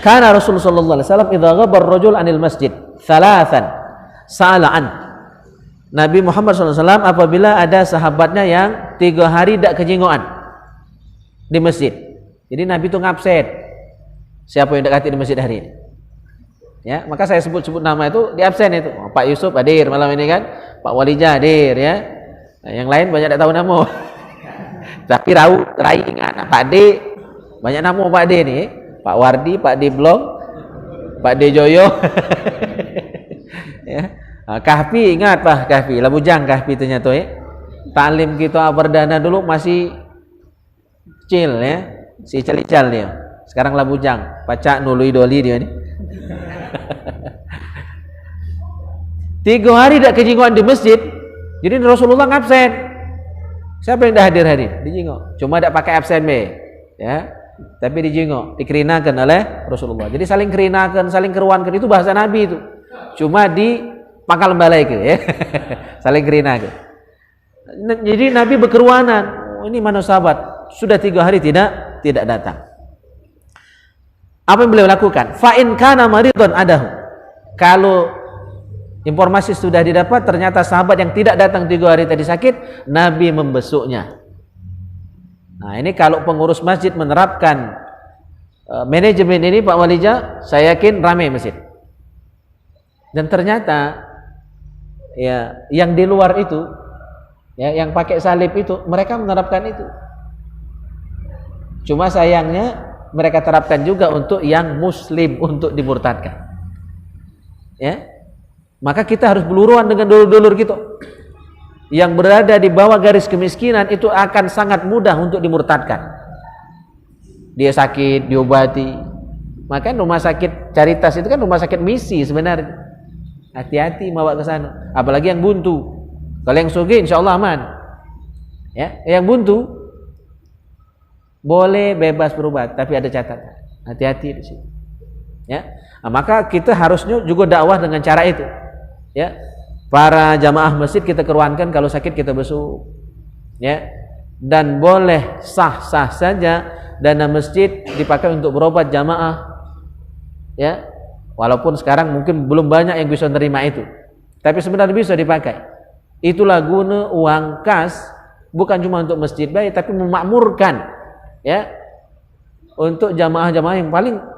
kana Rasulullah sallallahu alaihi wasallam idza ghaba ar-rajul 'anil masjid thalathan sa'alan. Nabi Muhammad sallallahu alaihi wasallam apabila ada sahabatnya yang 3 hari tidak kejingoan di masjid. Jadi Nabi itu ngabsen. Siapa yang dekati di masjid hari ini? Ya, maka saya sebut-sebut nama itu di absen itu. Oh, Pak Yusuf hadir malam ini kan, Pak Walija hadir ya. Nah, yang lain banyak tak tahu nama. Tapi rai ingat. Nah, Pak D banyak nama Pak D nih. Pak Wardi, Pak D Blong, Pak D Joyo. Ya. Nah, Kahfi ingat Pak Kahfi, Labujang Kahfi ternyata ya. Taklim kita perdana dulu masih kecil ya. Si Celical dia. Sekarang Labujang, Pacak Nului Doli dia nih. 3 hari tidak kejingoan di masjid. Jadi Rasulullah ngabsen. Siapa yang dah hadir hari? Dijingok. Cuma tidak pakai absen be, ya. Tapi dijingok, dikerinakan oleh Rasulullah. Jadi saling kerinakan, saling keruankan itu bahasa Nabi itu. Cuma di pangkal balai ke, ya. Saling kerinakan. Jadi Nabi berkeruanan. Oh, ini mana sahabat? Sudah 3 hari tidak datang. Apa yang beliau lakukan? Fa in kana maridun adahu. Kalau informasi sudah didapat ternyata sahabat yang tidak datang 3 hari tadi sakit, Nabi membesuknya. Nah, ini kalau pengurus masjid menerapkan manajemen ini Pak Walija, saya yakin ramai masjid. Dan ternyata ya yang di luar itu ya, yang pakai salib itu mereka menerapkan itu. Cuma sayangnya mereka terapkan juga untuk yang muslim, untuk dimurtadkan. Ya. Maka kita harus beluruan dengan dulur-dulur kita yang berada di bawah garis kemiskinan, itu akan sangat mudah untuk dimurtadkan. Dia sakit, diobati. Maka rumah sakit Caritas itu kan rumah sakit misi sebenarnya. Hati-hati bawa ke sana. Apalagi yang buntu. Kalau yang sugih insyaallah aman. Ya, yang buntu boleh bebas berobat, tapi ada catatan. Hati-hati di sini. Ya. Nah, maka kita harusnya juga dakwah dengan cara itu. Ya. Para jamaah masjid kita keruankan, kalau sakit kita besuk. Ya. Dan boleh sah-sah saja dana masjid dipakai untuk berobat jamaah. Ya. Walaupun sekarang mungkin belum banyak yang bisa menerima itu. Tapi sebenarnya bisa dipakai. Itulah guna uang kas, bukan cuma untuk masjid baik, tapi memakmurkan, ya, untuk jamaah-jamaah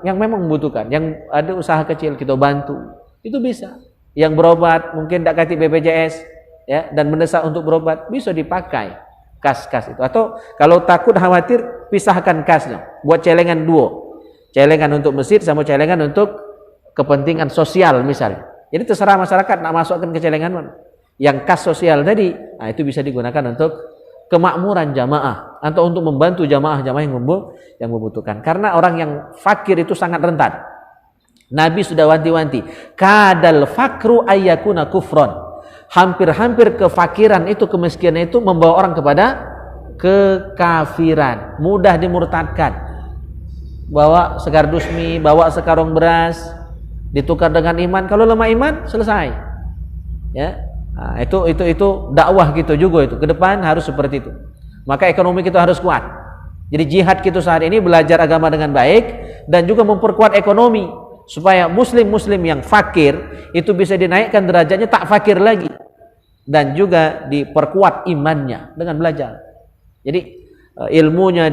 yang memang membutuhkan, yang ada usaha kecil kita bantu, itu bisa. Yang berobat mungkin tak kati BPJS, ya, dan mendesak untuk berobat, bisa dipakai kas-kas itu. Atau kalau takut khawatir, pisahkan kasnya, buat celengan 2, celengan untuk masjid sama celengan untuk kepentingan sosial misalnya. Jadi terserah masyarakat nak masukkan kecelengan mana. Yang kas sosial tadi, nah itu bisa digunakan untuk kemakmuran jamaah atau untuk membantu jamaah-jamaah yang membutuhkan. Karena orang yang fakir itu sangat rentan. Nabi sudah wanti-wanti, kadal fakru ayyakuna kufron. Hampir-hampir kefakiran itu, kemiskinan itu membawa orang kepada kekafiran, mudah dimurtadkan. Bawa sekardus mie, bawa sekarung beras, ditukar dengan iman. Kalau lemah iman, selesai. Ya, nah, itu dakwah gitu juga itu. Ke depan harus seperti itu. Maka ekonomi kita harus kuat. Jadi jihad kita saat ini belajar agama dengan baik dan juga memperkuat ekonomi supaya muslim-muslim yang fakir itu bisa dinaikkan derajatnya, tak fakir lagi, dan juga diperkuat imannya dengan belajar. Jadi ilmunya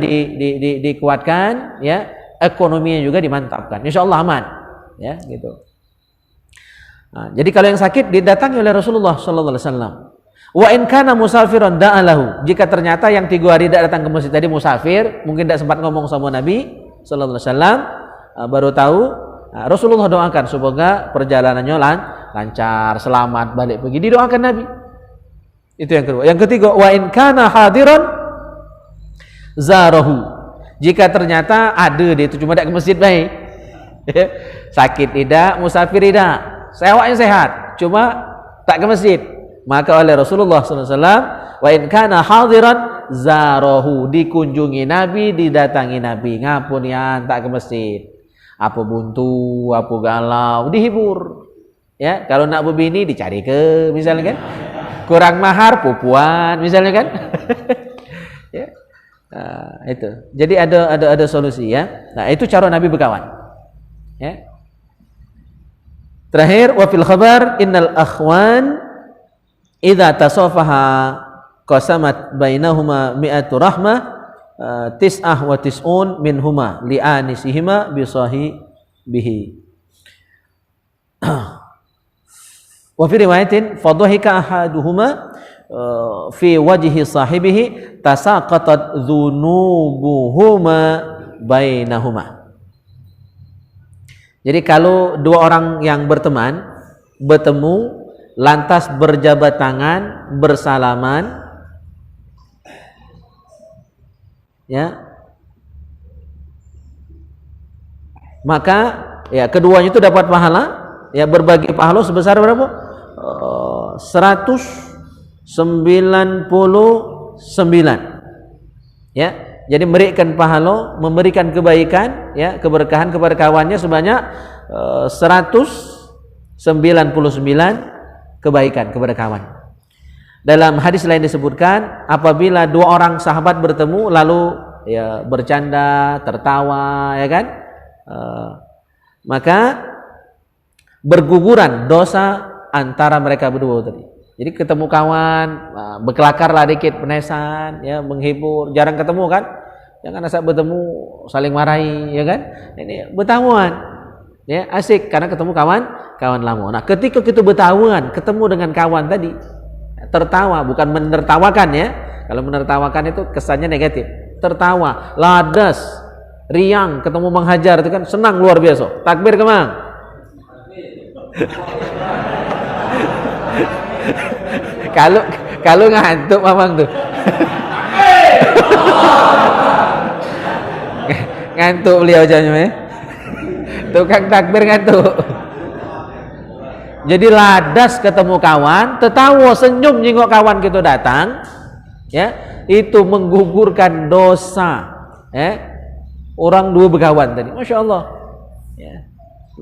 dikuatkan, ya, ekonominya juga dimantapkan. Insyaallah aman, ya, gitu. Nah, jadi kalau yang sakit didatangi oleh Rasulullah sallallahu alaihi wasallam. Wa in kana musafiran da'alahu. Jika ternyata yang 3 hari tidak datang ke masjid tadi musafir, mungkin tidak sempat ngomong sama Nabi sallallahu alaihi wasallam, baru tahu, Rasulullah doakan semoga perjalanannya lancar, selamat balik pergi. Didoakan Nabi. Itu yang kedua. Yang ketiga, wa in kana hadiran zarahu. Jika ternyata ada dia itu cuma tidak ke masjid baik. Sakit tidak, musafir tidak, sewaknya sehat, cuma tak ke masjid. Maka oleh Rasulullah SAW, wa in kana hadiran zarahu, dikunjungi Nabi, didatangi Nabi. Ngapun ya tak ke masjid, apa buntu, apa galau, dihibur. Ya, kalau nak berbini dicari ke, misalnya kan, kurang mahar pupuan, misalnya kan. Ya, itu. Jadi ada solusi, ya. Nah, itu cara Nabi berkawan. Ya. Terakhir, wa fil khabar innal akhwan idza tasafaha qasamat bainahuma mi'atu rahmah tis'ah wa tis'un minhuma li'anisihima bisahibihi. Wa fi riwayatin fadhahika ahaduhuma fi wajhi sahibihi tasaqatat dzunubuhuma bainahuma. Jadi kalau 2 orang yang bertemu lantas berjabat tangan, bersalaman, ya, maka ya keduanya itu dapat pahala, ya, berbagi pahala sebesar berapa? 199, ya. Jadi memberikan pahala, memberikan kebaikan, ya, keberkahan kepada kawannya sebanyak 199 kebaikan kepada kawan. Dalam hadis lain disebutkan, apabila 2 orang sahabat bertemu lalu, ya, bercanda, tertawa, ya kan, maka berguguran dosa antara mereka berdua tadi. Jadi ketemu kawan, berkelakarlah dikit, penesan, ya, menghibur. Jarang ketemu kan, jangan asal bertemu saling marahi, ya kan. Ini bertamuan, ya, asik karena ketemu kawan lama. Nah, ketika kita bertawan, ketemu dengan kawan tadi, tertawa, bukan menertawakan, ya. Kalau menertawakan itu kesannya negatif. Tertawa, ladas, riang, ketemu menghajar itu kan senang luar biasa. Takbir kemang. Kalau ngantuk mamang tuh. Ngantuk beliau jadinya, ya. Tukang takbir ngantuk. Jadi ladas ketemu kawan, tertawa, senyum jengok kawan kita datang, ya, itu menggugurkan dosa, ya, orang 2 berkawan tadi. Masya Allah, ya,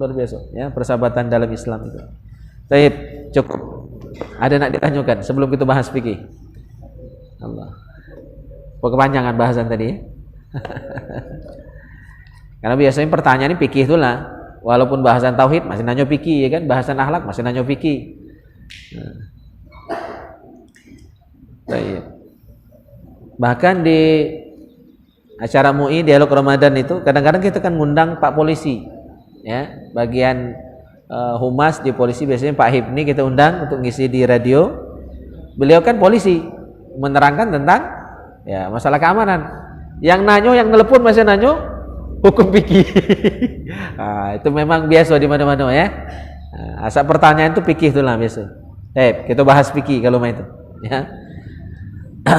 luar biasa, ya, persahabatan dalam Islam itu. Baik, cukup. Ada nak ditanyakan sebelum kita bahas fikih? Allah, kepanjangan bahasan tadi, ya? Karena biasanya pertanyaan ini fikih itulah. Walaupun bahasan tauhid masih nanya fikih, ya kan, bahasan akhlak masih nanya fikih. Baik. Bahkan di acara MUI dialog Ramadan itu kadang-kadang kita kan ngundang Pak Polisi, ya, bagian humas di polisi biasanya Pak Hipni kita undang untuk ngisi di radio. Beliau kan polisi, menerangkan tentang, ya, masalah keamanan. Yang nanyo, yang telepon masih nanyo hukum fikih. Nah, itu memang biasa di mana-mana, ya. Asal pertanyaan itu fikih itulah biasa. Kita bahas fikih kalau main itu. Ya.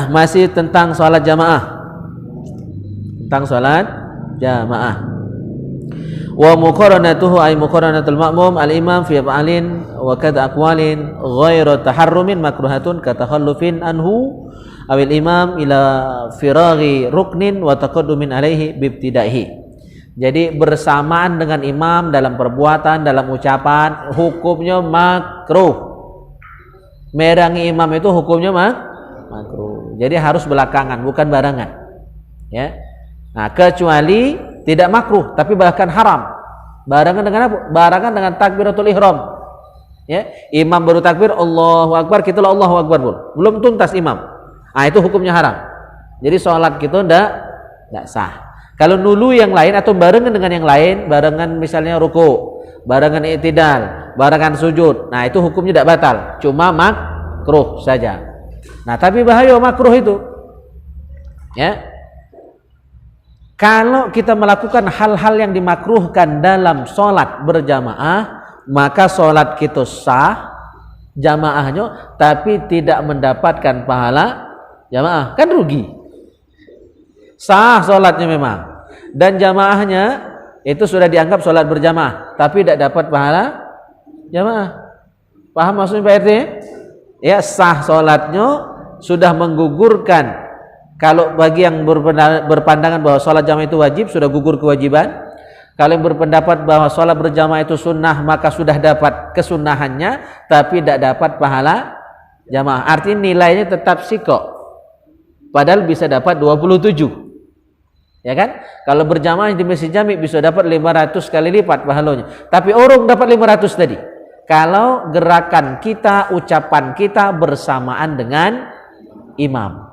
Masih tentang salat jamaah. Tentang salat jamaah. Wa muqaranatuhu ay muqaranatul ma'mum al-imam fi af'alin wa kadha aqwalin ghairu taharrumin makruhatun ka takhallufin anhu awil imam ila firaghi ruknin wa taqaddumin alaihi bibtidaihi. Jadi bersamaan dengan imam dalam perbuatan, dalam ucapan, hukumnya makruh. Merangi imam itu hukumnya makruh. Jadi harus belakangan, bukan barengan. Ya. Nah, kecuali tidak makruh, tapi bahkan haram. Barengan dengan apa? Barengan dengan takbiratul ihram. Ya, imam baru takbir Allahu Akbar, kita Allahu Akbar belum tuntas imam. Nah, itu hukumnya haram. Jadi sholat kita tidak sah. Kalau nulu yang lain atau barengan dengan yang lain, barengan misalnya ruku, barengan i'tidal, barengan sujud, nah itu hukumnya tidak batal, cuma makruh saja. Nah, tapi bahaya makruh itu. Ya. Kalau kita melakukan hal-hal yang dimakruhkan dalam sholat berjamaah, maka sholat kita sah jamaahnya, tapi tidak mendapatkan pahala jamaah, kan rugi. Sah sholatnya memang, dan jamaahnya itu sudah dianggap sholat berjamaah, tapi tidak dapat pahala jamaah. Paham maksudnya Pak RT? Ya, sah sholatnya sudah menggugurkan. Kalau bagi yang berpandangan bahwa sholat jamaah itu wajib, sudah gugur kewajiban. Kalau yang berpendapat bahwa sholat berjamaah itu sunnah, maka sudah dapat kesunahannya, tapi tidak dapat pahala jamaah. Artinya nilainya tetap siko, padahal bisa dapat 27. Ya kan? Kalau berjamaah di masjid jami bisa dapat 500 kali lipat pahalanya. Tapi orang dapat 500 tadi. Kalau gerakan kita, ucapan kita bersamaan dengan imam.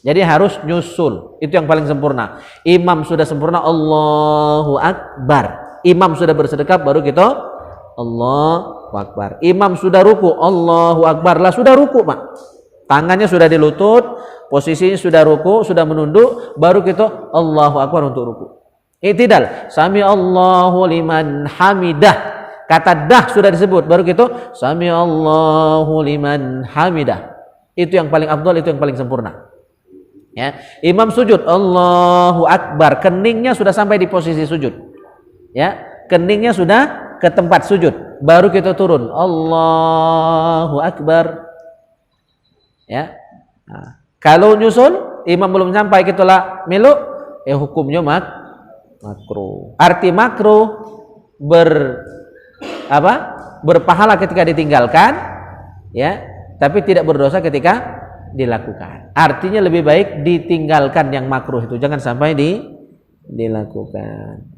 Jadi harus nyusul. Itu yang paling sempurna. Imam sudah sempurna, Allahu Akbar. Imam sudah bersedekap, baru kita Allahu Akbar. Imam sudah ruku, Allahu Akbar. Lah sudah ruku, Pak. Tangannya sudah di lutut, posisinya sudah ruku, sudah menunduk, baru kita Allahu Akbar untuk ruku. I'tidal, sami Allahu liman hamidah. Kata dah sudah disebut, baru kita sami Allahu liman hamidah. Itu yang paling afdal, itu yang paling sempurna. Ya, imam sujud Allahu Akbar, keningnya sudah sampai di posisi sujud. Ya, keningnya sudah ke tempat sujud, baru kita turun Allahu Akbar. Ya. Nah, kalau nyusul imam belum sampai kitulah meluk, hukumnya makruh. Arti makruh berpahala ketika ditinggalkan, ya, tapi tidak berdosa ketika dilakukan. Artinya lebih baik ditinggalkan yang makruh itu, jangan sampai dilakukan.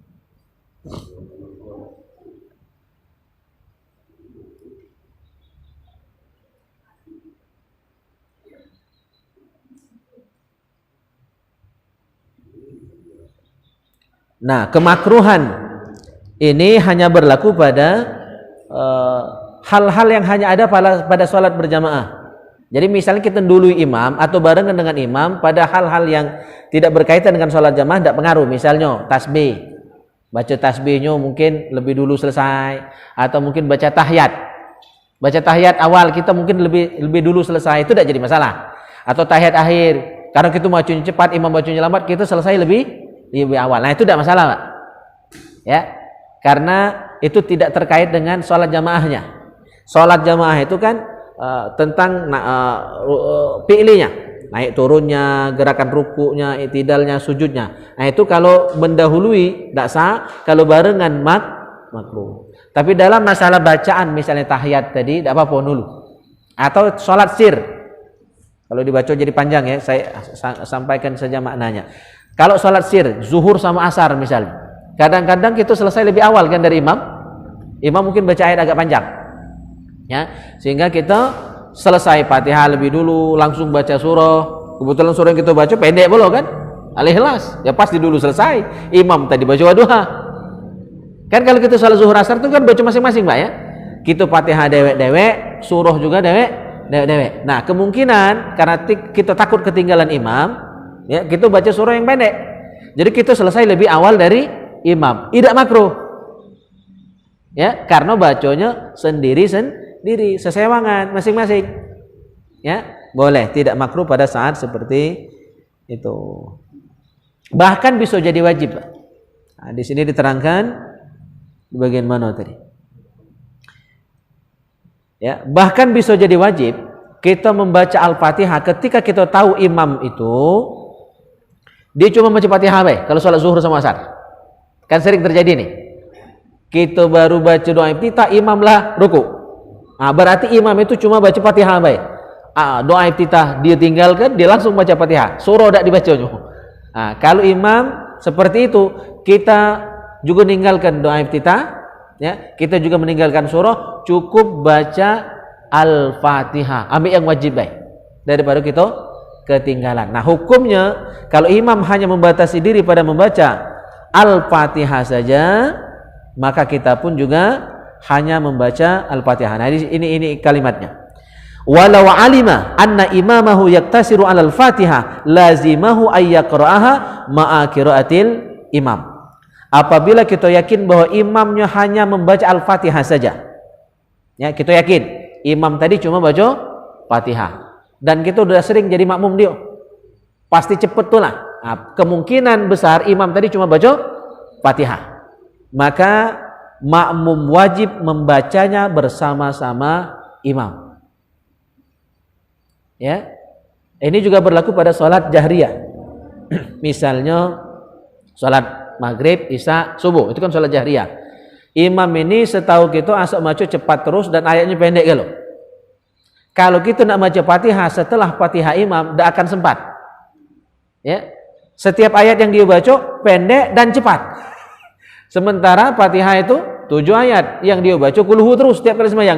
Nah, kemakruhan ini hanya berlaku pada hal-hal yang hanya ada pada sholat berjamaah. Jadi misalnya kita dulu imam atau barengan dengan imam pada hal-hal yang tidak berkaitan dengan sholat jamaah tidak pengaruh. Misalnya tasbih, baca tasbihnya mungkin lebih dulu selesai, atau mungkin baca tahiyat awal kita mungkin lebih dulu selesai, itu tidak jadi masalah. Atau tahiyat akhir, karena kita bacanya cepat, imam bacanya lambat, kita selesai lebih awal. Nah, itu tidak masalah, Pak. Ya, karena itu tidak terkait dengan sholat jamaahnya. Sholat jamaah itu kan tentang fi'linya, naik turunnya, gerakan rukuknya, i'tidalnya, sujudnya. Nah, itu kalau mendahului tidak sah, kalau barengan makruh. Tapi dalam masalah bacaan misalnya tahiyat tadi tidak apa-apa dulu. Atau sholat sir, kalau dibaca jadi panjang ya, saya sampaikan saja maknanya. Kalau sholat sir, zuhur sama asar misalnya, kadang-kadang kita selesai lebih awal kan dari imam. Imam mungkin baca ayat agak panjang, ya, sehingga kita selesai Fatihah lebih dulu, langsung baca surah. Kebetulan surah yang kita baca pendek belum kan, Al-Ikhlas, ya pasti dulu selesai. Imam tadi baca Wadduha. Kan kalau kita sholat zuhur asar itu kan baca masing-masing, Pak, ya. Kita Fatihah dewek-dewek, surah juga dewek-dewek. Nah, kemungkinan karena kita takut ketinggalan imam, ya, kita baca surah yang pendek. Jadi kita selesai lebih awal dari imam. Tidak makruh. Ya, karena baconya sendiri sesewangan masing-masing. Ya, boleh, tidak makruh pada saat seperti itu. Bahkan bisa jadi wajib. Nah, di sini diterangkan di bagian mana tadi? Ya, bahkan bisa jadi wajib kita membaca Al-Fatihah ketika kita tahu imam itu dia cuma baca Fatihah kalau sholat zuhur sama asar. Kan sering terjadi nih. Kita baru baca doa iftitah, imamlah ruku. Nah, berarti imam itu cuma baca Fatihah doa iftitah dia tinggalkan, dia langsung baca Fatihah. Surah tidak dibacanya. Nah, kalau imam seperti itu, kita juga meninggalkan doa iftitah, ya, kita juga meninggalkan surah, cukup baca Al-Fatihah. Ambil yang wajib daripada kita ketinggalan. Nah, hukumnya kalau imam hanya membatasi diri pada membaca Al-Fatihah saja, maka kita pun juga hanya membaca Al-Fatihah. Nah, ini kalimatnya. Walau alima anna imamahu yaktasiru 'alal Fatihah lazimahu ay yaqra'aha ma'a qiraatil imam. Apabila kita yakin bahwa imamnya hanya membaca Al-Fatihah saja. Ya, kita yakin imam tadi cuma baca Fatihah. Dan kita sudah sering jadi makmum dia. Pasti cepet tuh lah. Nah, kemungkinan besar imam tadi cuma baca Fatihah. Maka makmum wajib membacanya bersama-sama imam. Ya, ini juga berlaku pada sholat jahriyah. Misalnya sholat maghrib, isya, subuh, itu kan sholat jahriyah. Imam ini setahu kita asal baca cepat terus dan ayatnya pendek kalau kita nak baca Fatihah setelah Fatihah imam tidak akan sempat. Ya, setiap ayat yang dia baca pendek dan cepat. Sementara Fatihah itu 7 ayat, yang dia baca kulhu terus setiap kali sembahyang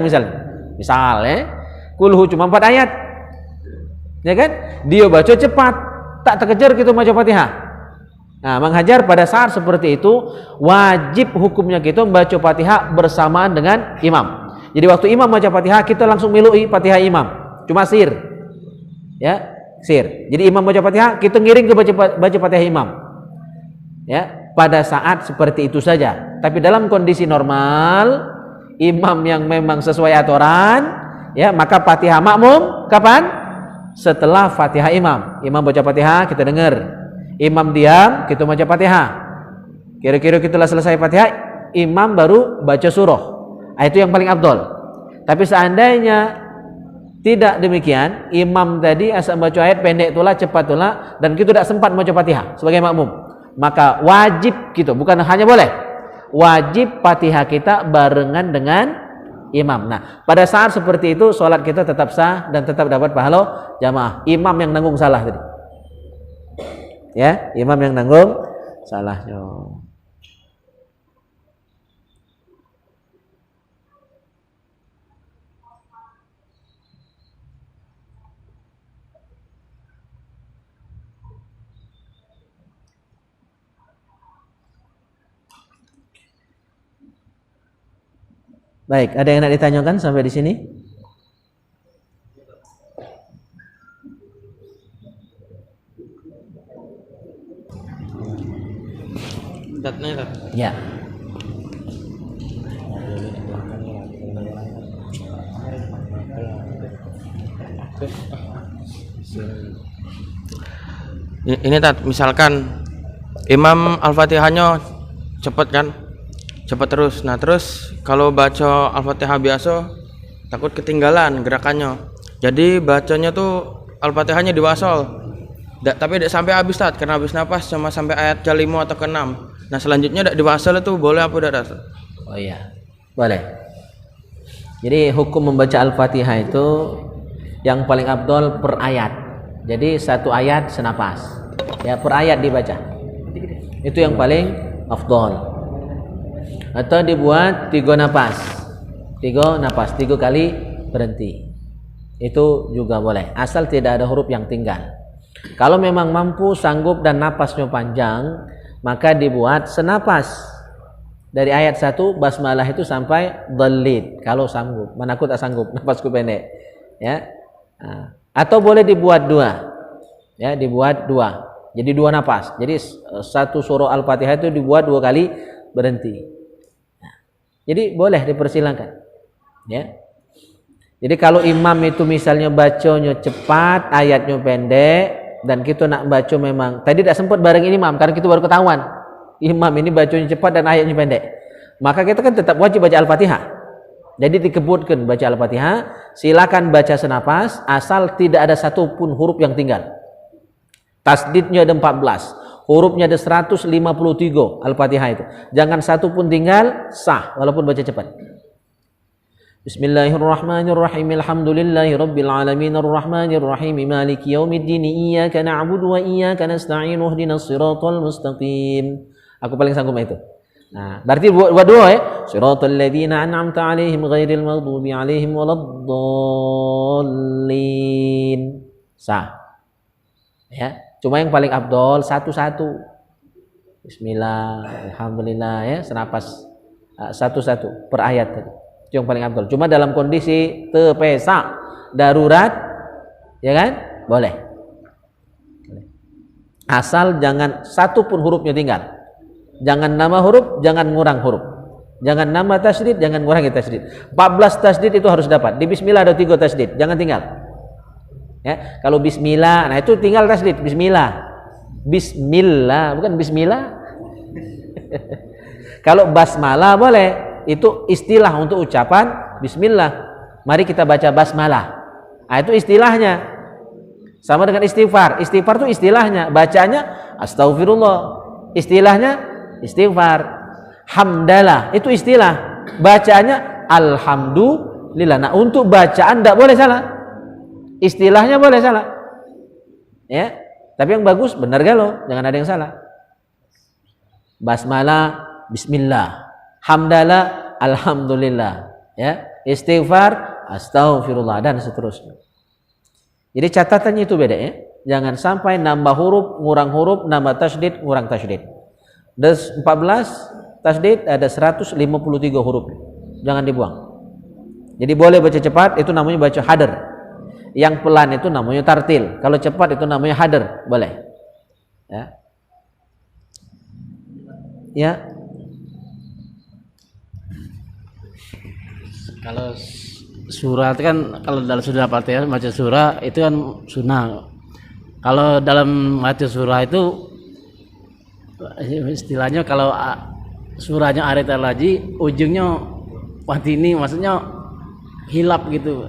misalnya kulhu cuma 4 ayat. Ya kan? Dia baca cepat, tak terkejar kita baca Fatihah. Nah, menghajar pada saat seperti itu wajib hukumnya kita membaca Fatihah bersamaan dengan imam. Jadi waktu imam baca Fatihah kita langsung milui Fatihah imam. Cuma sir. Ya, sir. Jadi imam baca Fatihah kita ngiring ke baca Fatihah imam. Ya, pada saat seperti itu saja. Tapi dalam kondisi normal, imam yang memang sesuai aturan, ya, maka Fatihah makmum kapan? Setelah Fatihah imam. Imam baca Fatihah kita dengar. Imam diam, kita baca Fatihah. Kira-kira kita selesai Fatihah, imam baru baca surah. Itu yang paling afdol. Tapi seandainya tidak demikian, imam tadi asal baca ayat pendek itulah, cepat itulah, dan kita tidak sempat baca Fatihah sebagai makmum, maka wajib gitu, bukan hanya boleh, wajib Fatihah kita barengan dengan imam. Nah, pada saat seperti itu sholat kita tetap sah dan tetap dapat pahala jamaah. Imam yang nanggung salah tadi. Ya, imam yang nanggung salahnya. Baik, ada yang nak ditanyakan sampai di sini? Ya. Ini misalkan imam Al-Fatihahnya cepat kan? Cepat terus. Nah, terus kalau baca Al-Fatihah biasa takut ketinggalan gerakannya. Jadi bacanya tuh Al-Fatihahnya diwasal. Tapi tidak sampai habis karena habis nafas cuma sampai ayat ke-5 atau ke-6. Nah, selanjutnya tidak diwasal itu boleh apa tidak? Oh iya, boleh. Jadi hukum membaca Al-Fatihah itu yang paling afdol per ayat. Jadi satu ayat senapas. Ya, per ayat dibaca. Itu yang paling afdol. Atau dibuat 3 napas. 3 kali berhenti. Itu juga boleh, asal tidak ada huruf yang tinggal. Kalau memang mampu, sanggup dan napasnya panjang, maka dibuat senapas. Dari ayat 1 basmalah itu sampai dhalid. Kalau sanggup, mana aku tak sanggup, napasku pendek. Ya. Atau boleh dibuat 2. Ya, dibuat 2. Jadi 2 napas. Jadi satu surah Al-Fatihah itu dibuat 2 kali berhenti. Jadi boleh dipersilakan. Ya. Jadi kalau imam itu misalnya bacanya cepat, ayatnya pendek, dan kita nak baca memang tadi tidak sempat bareng imam karena kita baru ketahuan imam ini bacanya cepat dan ayatnya pendek, maka kita kan tetap wajib baca Al-Fatihah. Jadi dikebutkan baca Al-Fatihah, silakan baca senapas asal tidak ada satupun huruf yang tinggal. Tasdidnya ada 14, hurufnya ada 153 Al-Fatihah itu. Jangan satu pun tinggal, sah walaupun baca cepat. Bismillahirrahmanirrahim. Alhamdulillahi rabbil alamin arrahmanir rahim maliki yaumiddin iyyaka na'budu wa iyyaka nasta'in ihdinas siratal mustaqim. Aku paling sanggup itu. Nah, berarti buat doa ya. Siratal ladzina an'amta 'alaihim ghairil maghdubi 'alaihim waladdallin. Sah. Ya, cuma yang paling afdol satu-satu. Bismillah, alhamdulillah ya, senapas satu-satu per ayat tadi. Itu yang paling afdol. Cuma dalam kondisi terpesa darurat ya kan? Boleh. Asal jangan satu pun hurufnya tinggal. Jangan nama huruf, jangan ngurang huruf. Jangan nama tasydid, jangan ngurangi tasydid. 14 tasydid itu harus dapat. Di bismillah ada 3 tasydid, jangan tinggal. Ya, kalau bismillah, nah itu tinggal tasydid bismillah. Bismillah, bukan bismillah. Kalau basmalah boleh. Itu istilah untuk ucapan bismillah. Mari kita baca basmalah. Nah, itu istilahnya. Sama dengan istighfar. Istighfar itu istilahnya, bacanya astagfirullah. Istilahnya istighfar. Hamdalah itu istilah, bacanya alhamdulillah. Nah, untuk bacaan tidak boleh salah. Istilahnya boleh salah. Ya. Tapi yang bagus benar galau, jangan ada yang salah. Basmalah bismillah. Hamdalah alhamdulillah, ya, istighfar astaghfirullah dan seterusnya. Jadi catatannya itu beda ya. Jangan sampai nambah huruf, ngurang huruf, nambah tasydid, ngurang tasydid. Ada 14 tasydid, ada 153 huruf. Jangan dibuang. Jadi boleh baca cepat, itu namanya baca hadar. Yang pelan itu namanya tartil. Kalau cepat itu namanya hadar, boleh. Ya. Ya. Kalau surah itu kan, kalau dalam surah Al-Fatihah baca surah itu kan sunnah. Kalau dalam baca surah itu istilahnya kalau surahnya arit al-laji ujungnya watini, maksudnya hilap gitu.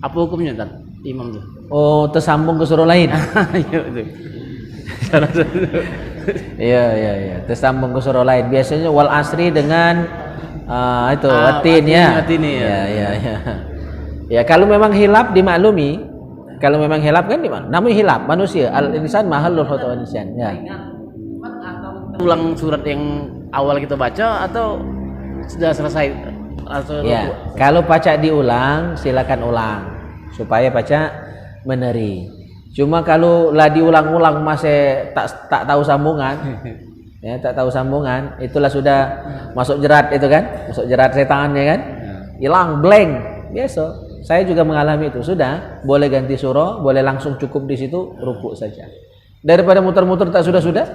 Apa hukumnya kan imam tuh? Oh, tersambung ke surah lain. Iya itu. Iya, tersambung ke surah lain. Biasanya wal asri dengan itu watin ya. Ya. Ya, kalau memang hilap dimaklumi. Kalau memang hilap kan dimana? Namanya hilap manusia. Al-insan mahallul khata' wan nisyan. Ya. Ulang surat yang awal kita baca atau sudah selesai? Atau Ya, kalau baca diulang silakan ulang supaya baca meneri. Cuma kalau lah diulang-ulang masih tak tahu sambungan. Ya, tak tahu sambungan, itulah sudah masuk jerat itu kan, masuk jerat setan ya kan, hilang blank. Biasa, saya juga mengalami itu. Sudah, boleh ganti surah, boleh langsung cukup di situ rukuk saja. Daripada muter-muter tak sudah.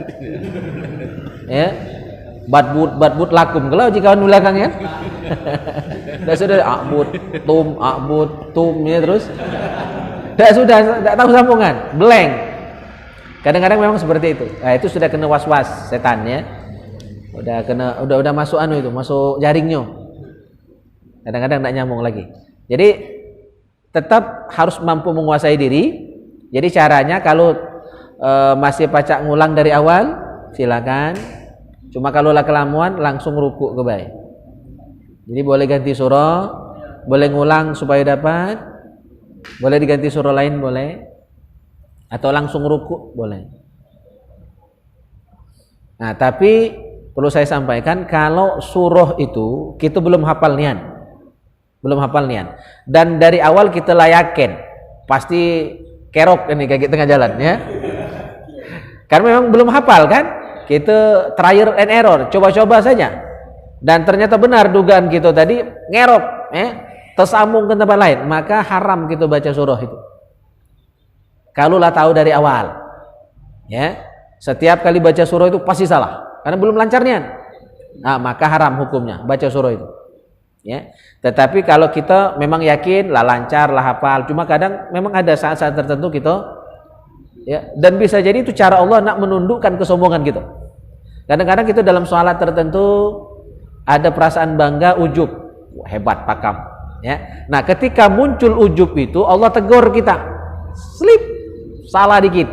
Ya, badbut lakum. Kalau jika belakang ya, dah sudah akbut tum ya terus, dah sudah tak tahu sambungan, blank. Kadang-kadang memang seperti itu. Nah, itu sudah kena was-was setan ya. Udah masuk masuk jaringnya. Kadang-kadang tidak nyambung lagi. Jadi tetap harus mampu menguasai diri. Jadi caranya kalau masih pacak ngulang dari awal, silakan. Cuma kalau lah kelamuan langsung rukuk ke baik. Jadi boleh ganti surah, boleh ngulang supaya dapat. Boleh diganti surah lain boleh. Atau langsung rukuk boleh. Nah, tapi perlu saya sampaikan kalau surah itu kita belum hafal nian. Dan dari awal kita layakin pasti kerok ini kayak tengah jalan ya. Karena memang belum hafal kan? Kita trial and error, coba-coba saja. Dan ternyata benar dugaan kita tadi ngerok tersambung ke tempat lain, maka haram kita baca surah itu. Kalau lah tahu dari awal, ya, setiap kali baca surah itu pasti salah, karena belum lancar nian. Nah, maka haram hukumnya baca surah itu. Ya. Tetapi kalau kita memang yakin lah lancar lah hafal, cuma kadang memang ada saat-saat tertentu kita ya, dan bisa jadi itu cara Allah nak menundukkan kesombongan gitu. Kadang-kadang kita dalam sholat tertentu ada perasaan bangga, ujub, wah, hebat pakam ya. Nah ketika muncul ujub itu Allah tegur kita, slip salah dikit,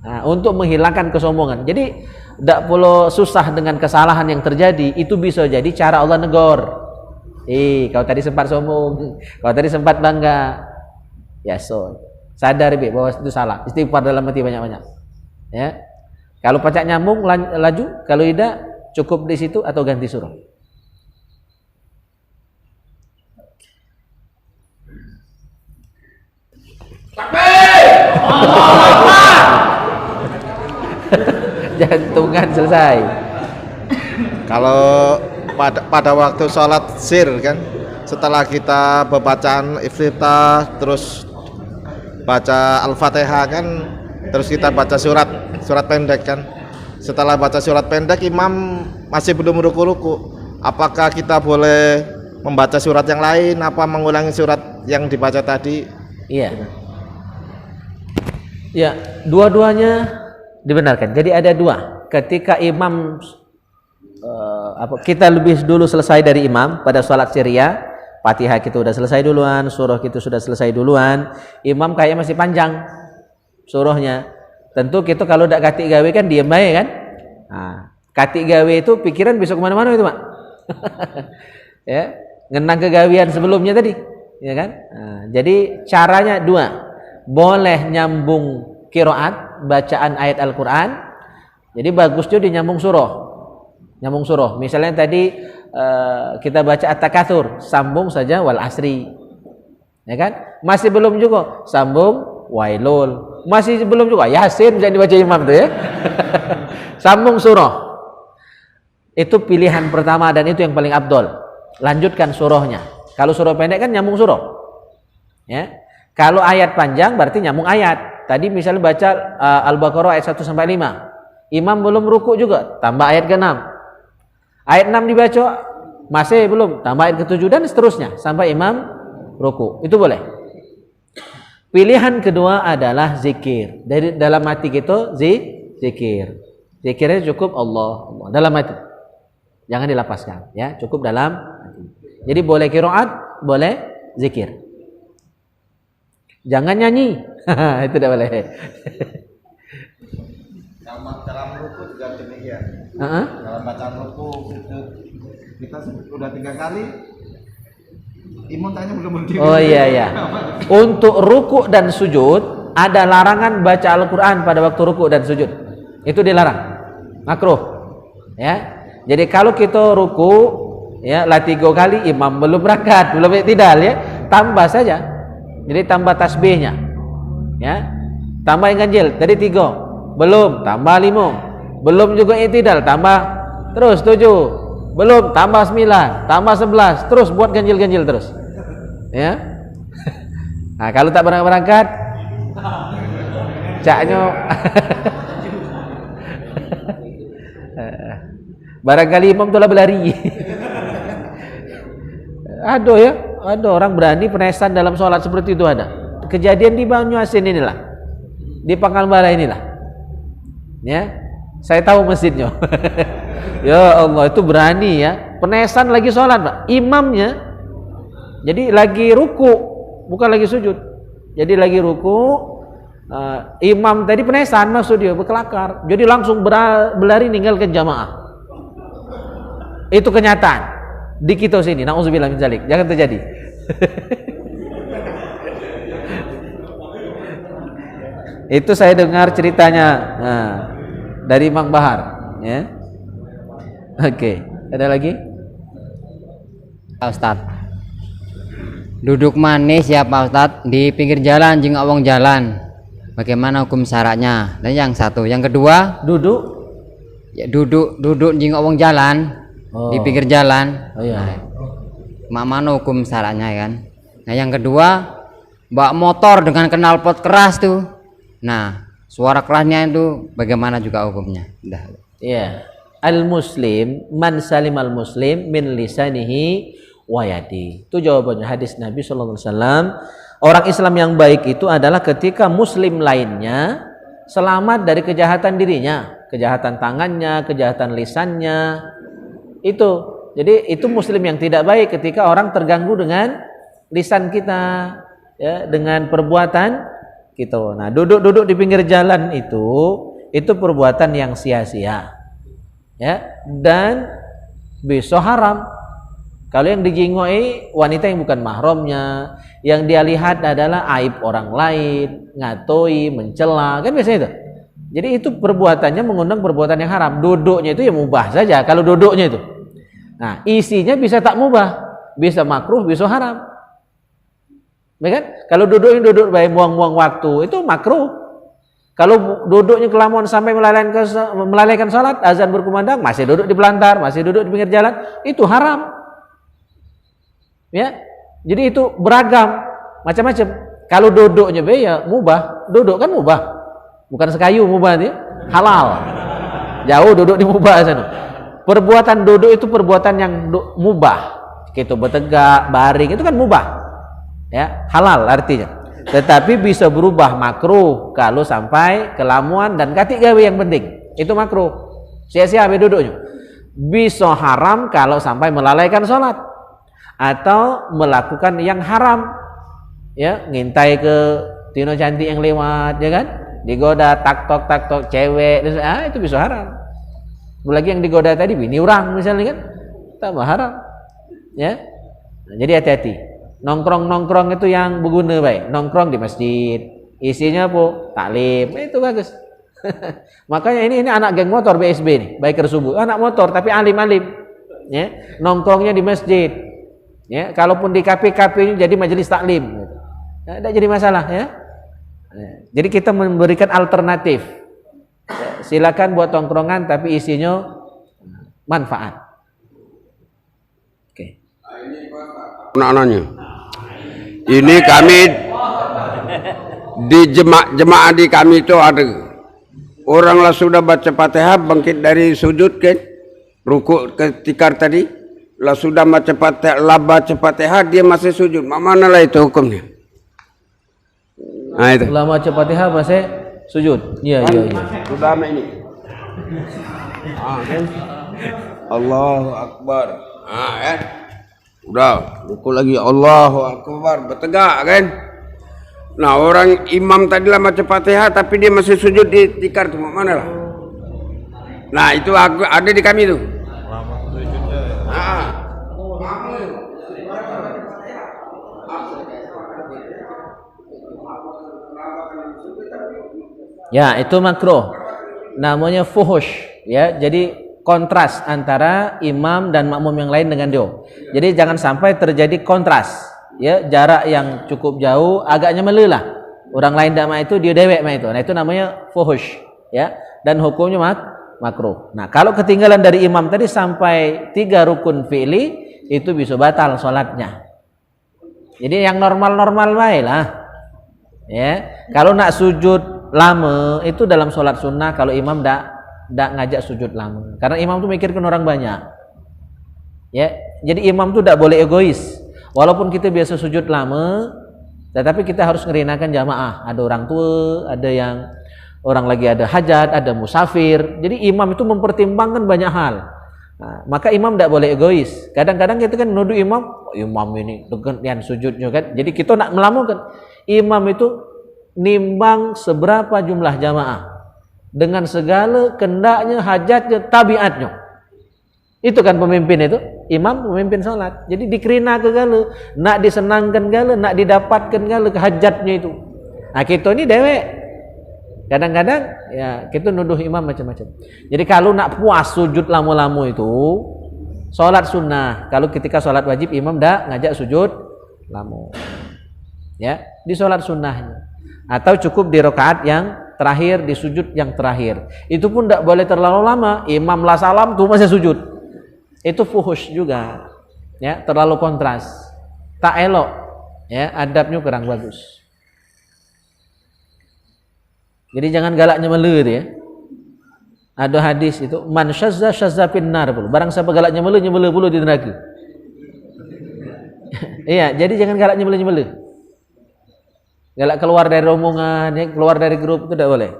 nah, untuk menghilangkan kesombongan. Jadi tidak perlu susah dengan kesalahan yang terjadi, itu bisa jadi cara Allah negor. Kau tadi sempat sombong, kau tadi sempat bangga, ya so sadar bahwa itu salah, istighfar dalam hati banyak-banyak ya. Kalau pacak nyambung laju, kalau tidak cukup di situ atau ganti surah. Jantungan selesai. Kalau pada waktu sholat sir kan, setelah kita bacaan iftitah terus baca Al-Fatihah kan, terus kita baca surat pendek kan. Setelah baca surat pendek imam masih belum ruku-ruku, apakah kita boleh membaca surat yang lain apa mengulangi surat yang dibaca tadi? Iya. Ya, dua-duanya dibenarkan. Jadi ada dua. Ketika imam kita lebih dulu selesai dari imam pada sholat syariah, Fatihah kita sudah selesai duluan, surah kita sudah selesai duluan, imam kayaknya masih panjang surahnya. Tentu kita kalau tidak katik gawe kan diam aja kan. Nah, katik gawe itu pikiran bisa kemana-mana itu mak. Ya, ngenang kegawian sebelumnya tadi, ya kan. Nah, jadi caranya dua, boleh nyambung qiraat bacaan ayat Al-Quran. Jadi bagus juga nyambung surah. Nyambung surah. Misalnya tadi kita baca At-Takatsur, sambung saja wal asri. Ya kan? Masih belum juga, sambung wailul. Masih belum juga Yasin jangan dibaca imam tuh ya. Sambung surah. Itu pilihan pertama dan itu yang paling afdol. Lanjutkan surahnya. Kalau surah pendek kan nyambung surah. Ya. Kalau ayat panjang berarti nyambung ayat. Tadi misalnya baca Al-Baqarah ayat 1 sampai 5. Imam belum ruku juga, tambah ayat ke-6. Ayat 6 dibaca, masih belum, tambah ayat ke-7 dan seterusnya sampai imam ruku. Itu boleh. Pilihan kedua adalah zikir. Dari dalam hati kita zikir. Zikirnya cukup Allah dalam hati. Jangan dilapaskan ya, cukup dalam hati. Jadi boleh qiraat, boleh zikir. Jangan nyanyi. Itu tidak boleh. Dalam ruku juga demikian. Dalam bacaan ruku kita sudah 3 kali, imam tanya belum berdiri. Oh iya. Untuk ruku dan sujud ada larangan baca Al-Quran pada waktu ruku dan sujud. Itu dilarang, makruh. Ya. Jadi kalau kita ruku, ya lah 3 kali imam belum berangkat, belum iktidal ya, tambah saja. Jadi tambah tasbihnya, ya, tambah yang ganjil. Tadi 3. Belum, tambah 5. Belum juga iktidal, tambah terus 7. Belum, tambah 9, tambah 11, terus buat ganjil-ganjil terus. Ya. Nah, kalau tak berangkat caknya barangkali imam telah berlari. Aduh ya, ada orang berani penesan dalam sholat seperti itu ada. Kejadian di Banyuasin inilah, di Pangkalbara inilah. Ya, saya tahu masjidnya. Ya Allah, itu berani ya, penesan lagi sholat Pak. Imamnya jadi lagi ruku, bukan lagi sujud. Jadi lagi ruku, imam tadi penesan maksud dia berkelakar. Jadi langsung berlari ninggalkan jamaah. Itu kenyataan di kita sini. Nauzubillah min dzalik. Jangan terjadi. Itu saya dengar ceritanya dari Mang Bahar, ya. Oke, ada lagi? Pak Ustadz, duduk manis ya Pak Ustadz di pinggir jalan jeung awang jalan. Bagaimana hukum syaratnya? Dan yang satu, yang kedua, Duduk? ya duduk jeung awang jalan di pinggir jalan. Oh iya. Mana hukum syaratnya kan? Nah, yang kedua, bawa motor dengan knalpot keras tuh. Nah, suara kerasnya itu bagaimana juga hukumnya? Iya. Al-muslim man salimal muslim min lisanihi wa yadi. Itu jawabannya hadis Nabi sallallahu alaihi wasallam. Orang Islam yang baik itu adalah ketika muslim lainnya selamat dari kejahatan dirinya, kejahatan tangannya, kejahatan lisannya. Itu. Jadi itu muslim yang tidak baik ketika orang terganggu dengan lisan kita, ya, dengan perbuatan kita. Nah, duduk-duduk di pinggir jalan itu perbuatan yang sia-sia. Ya, dan besok haram. Kalau yang dijingoi wanita yang bukan mahramnya, yang dia lihat adalah aib orang lain, ngatoi, mencela, kan biasanya itu. Jadi itu perbuatannya mengundang perbuatan yang haram. Duduknya itu ya mubah saja kalau duduknya itu. Nah, isinya bisa tak mubah, bisa makruh, bisa haram. Ya kan? Kalau duduk baik buang-buang waktu itu makruh. Kalau duduknya kelamaan sampai melalaikan salat, azan berkumandang, masih duduk di pelantar, masih duduk di pinggir jalan, itu haram. Ya. Jadi itu beragam, macam-macam. Kalau duduknya ya mubah, duduk kan mubah. Bukan sekayu mubah dia, halal. Jauh duduk di mubah sana. Perbuatan duduk itu perbuatan yang mubah. Gitu bertegak, baring itu kan mubah. Ya, halal artinya. Tetapi bisa berubah makruh kalau sampai kelamuan dan katik gawe yang penting. Itu makruh. Sia-sia duduknya. Bisa haram kalau sampai melalaikan sholat atau melakukan yang haram. Ya, ngintai ke tino cantik yang lewat, ya kan? Digoda tak tok cewek, itu bisa haram. Apalagi yang digoda tadi bini orang misalnya kan, tambah haram. Ya. Nah, jadi hati-hati. Nongkrong itu yang berguna baik. Nongkrong di masjid, isinya apa? Taklim, itu bagus. Makanya ini anak geng motor BSB nih, biker subuh. Anak motor tapi alim-alim. Ya, nongkrongnya di masjid. Ya, kalaupun di kafe-kafe jadi majelis taklim. Gitu. Ya, tidak jadi masalah ya. Jadi kita memberikan alternatif. Ya, silakan buat tongkrongan tapi isinya manfaat. Oke. Anak-anaknya. Ini kami di jemaah di kami itu ada orang lah sudah baca Fatihah bangkit dari sujud kan, rukuk ketika tadi lah sudah baca Fatihah dia masih sujud. Mana lah itu hukumnya? Nah itu. Lama baca Fatihah masih sujud. Iya. Sudah ini. Kan? Allahu Akbar. Kan? Udah, rukuk lagi Allahu Akbar, bertegak kan. Nah, orang imam tadi lah baca Fatihah tapi dia masih sujud di tikar tuh mana lah. Nah, itu ada di kami tuh. Ya, itu makruh. Namanya fuhush, ya. Jadi kontras antara imam dan makmum yang lain dengan dia. Jadi jangan sampai terjadi kontras, ya, jarak yang cukup jauh, agaknya melelah. Orang lain dak mah itu dia dewek mah itu. Nah, itu namanya fuhush, ya. Dan hukumnya makruh. Nah, kalau ketinggalan dari imam tadi sampai 3 rukun fi'li itu bisa batal salatnya. Jadi yang normal-normal baik lah. Ya. Kalau nak sujud lama itu dalam salat sunnah kalau imam dak ngajak sujud lama. Karena imam tuh mikirkan orang banyak. Ya, jadi imam tuh tidak boleh egois. Walaupun kita biasa sujud lama, tetapi kita harus ngerinakan jamaah. Ada orang tua, ada yang orang lagi ada hajat, ada musafir. Jadi imam itu mempertimbangkan banyak hal. Nah, maka imam tidak boleh egois. Kadang-kadang kita kan nuduh imam, imam ini dengan sujudnya kan. Jadi kita nak melamukan imam itu nimbang seberapa jumlah jamaah dengan segala kendaknya, hajatnya, tabiatnya. Itu kan pemimpin itu, imam pemimpin salat. Jadi dikerina ke gala, nak disenangkan gala, nak didapatkan gala ke hajatnya itu. Nah, kita ini dewek. Kadang-kadang ya kita nuduh imam macam-macam. Jadi kalau nak puas sujud lama-lama itu salat sunnah. Kalau ketika salat wajib imam dak ngajak sujud lama. Ya, di salat sunnahnya. Atau cukup di rakaat yang terakhir, di sujud yang terakhir. Itu pun tidak boleh terlalu lama. Imam lah salam tuh masih sujud. Itu fuhush juga. Ya, terlalu kontras. Tak elok. Ya, adabnya kurang bagus. Jadi jangan galaknya meler ya. Ada hadis itu man syazza syazza finnar. Barang siapa galaknya meler puluh di neraka. Iya, jadi jangan galak nyembelih-nyembelih. Galak keluar dari rombongan, ya, keluar dari grup itu tidak boleh.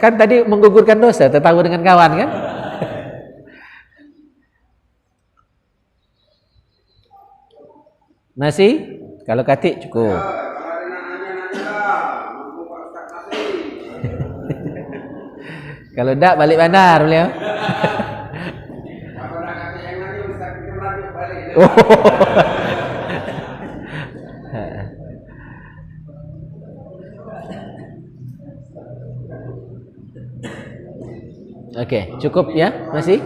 Kan tadi menggugurkan dosa, tetangga dengan kawan kan? Masih? Kalau katik cukup. Kalau enggak balik bandar beliau. Oke, cukup ya? Masih?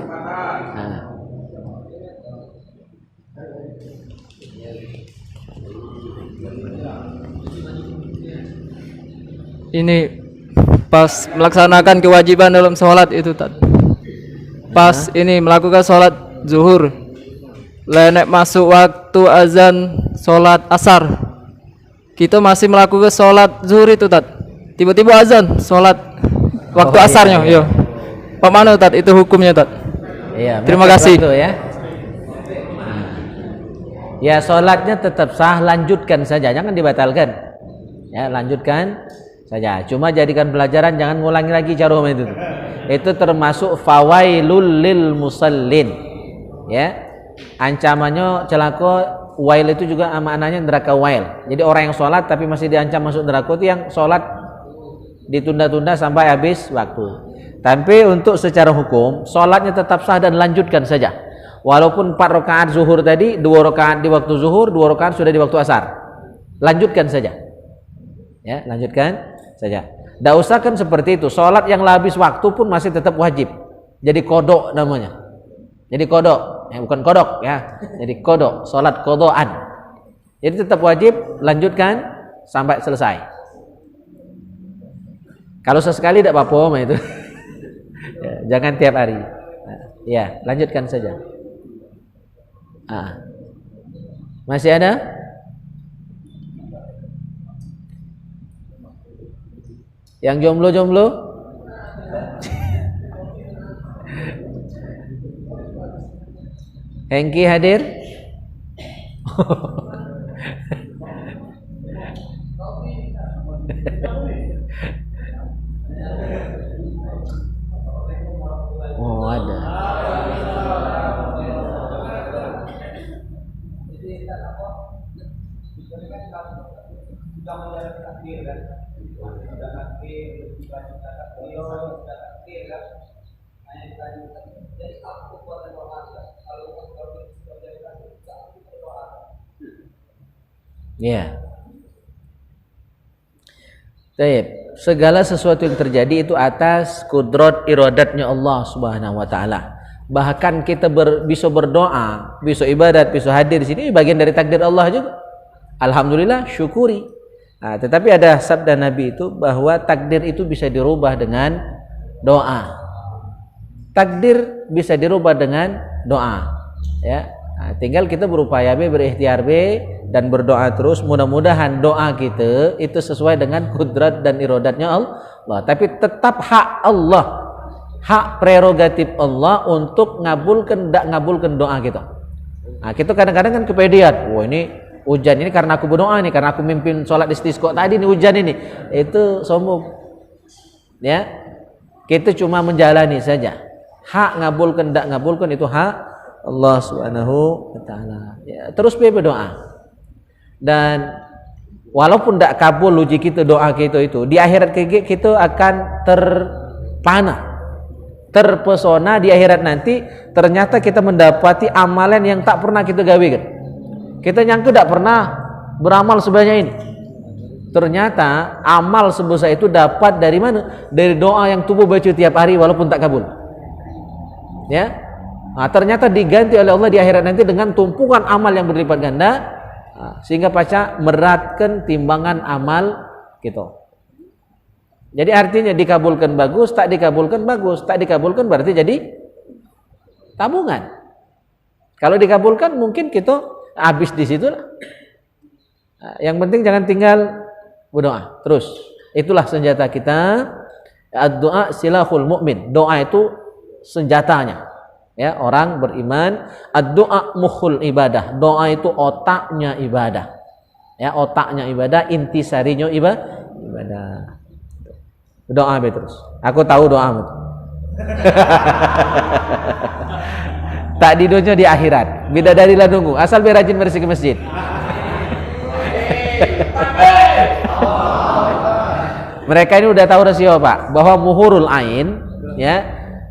Ini pas melaksanakan kewajiban dalam sholat itu tadi. Pas ini melakukan sholat zuhur, lenek masuk waktu azan sholat asar, kita masih melakukan sholat zuhur itu tadi. Tiba-tiba azan sholat waktu asarnya, iya. Pak mana tadi itu hukumnya tadi? Iya. Terima kasih. Waktu, ya. Ya sholatnya tetap sah, lanjutkan saja, jangan dibatalkan. Ya lanjutkan saja. Cuma jadikan pelajaran, jangan ngulangi lagi cara itu. Itu termasuk fawailul lil musallin. Ya, ancamannya celaka. Wail itu juga maknanya neraka wail. Jadi orang yang sholat tapi masih diancam masuk neraka itu yang sholat ditunda-tunda sampai habis waktu. Tapi untuk secara hukum sholatnya tetap sah dan lanjutkan saja. Walaupun 4 rakaat zuhur tadi, 2 rakaat di waktu zuhur, 2 rakaat sudah di waktu asar, lanjutkan saja. Ya, lanjutkan saja. Tidak usah kan seperti itu. Sholat yang habis waktu pun masih tetap wajib. Jadi kodok namanya. Jadi kodok, bukan kodok ya. Jadi kodok, sholat kodoan. Jadi tetap wajib, lanjutkan sampai selesai. Kalau sesekali tidak apa-apa itu. Ya, jangan tiap hari. Ya, lanjutkan saja. Masih ada? Yang jomblo-jomblo? Hengki hadir? Oh, ada. Ya. Baik, segala sesuatu yang terjadi itu atas kudrat iradatnya Allah Subhanahu wa taala. Bahkan kita bisa berdoa, bisa ibadat, bisa hadir di sini bagian dari takdir Allah juga. Alhamdulillah, syukuri. Nah, tetapi ada sabda Nabi itu bahwa takdir itu bisa dirubah dengan doa. Takdir bisa dirubah dengan doa. Ya. Nah, tinggal kita berupaya berikhtiar dan berdoa terus. Mudah-mudahan doa kita itu sesuai dengan kudrat dan iradatnya Allah. Tapi tetap hak Allah, hak prerogatif Allah untuk ngabulkan tidak ngabulkan doa kita. Nah, kita kadang-kadang kan kepedean. Wah, ini hujan ini karena aku berdoa nih, karena aku mimpin sholat istisqa tadi nih hujan ini. Itu sombong. Ya, kita cuma menjalani saja. Hak ngabulkan tidak ngabulkan itu hak Allah Subhanahu wa taala. Ya, terus berdoa. Dan walaupun tidak kabul uji kita doa kita itu, di akhirat kita akan terpesona di akhirat nanti. Ternyata kita mendapati amalan yang tak pernah kita gawekan. Kita nyangka tidak pernah beramal sebanyak ini. Ternyata amal sebesar itu dapat dari mana? Dari doa yang tubuh baca tiap hari walaupun tak kabul. Ya. Nah, ternyata diganti oleh Allah di akhirat nanti dengan tumpukan amal yang berlipat ganda, sehingga paca meratkan timbangan amal gitu. Jadi artinya dikabulkan bagus, tak dikabulkan bagus, tak dikabulkan berarti jadi tabungan. Kalau dikabulkan mungkin kita habis di situ lah. Yang penting jangan tinggal berdoa terus. Itulah senjata kita. Ad-doa silahul mu'min. Doa itu senjatanya. Ya, orang beriman. Ad-doa mukhul ibadah. Doa itu otaknya ibadah. Ya, otaknya ibadah, intisarinya ibadah. Doa terus. Aku tahu doa. Tak di dunia di akhirat. Bidadari lah nunggu. Asal biar rajin bersih ke masjid. Mereka ini udah tahu rasio Pak, bahwa muhurul ain, ya,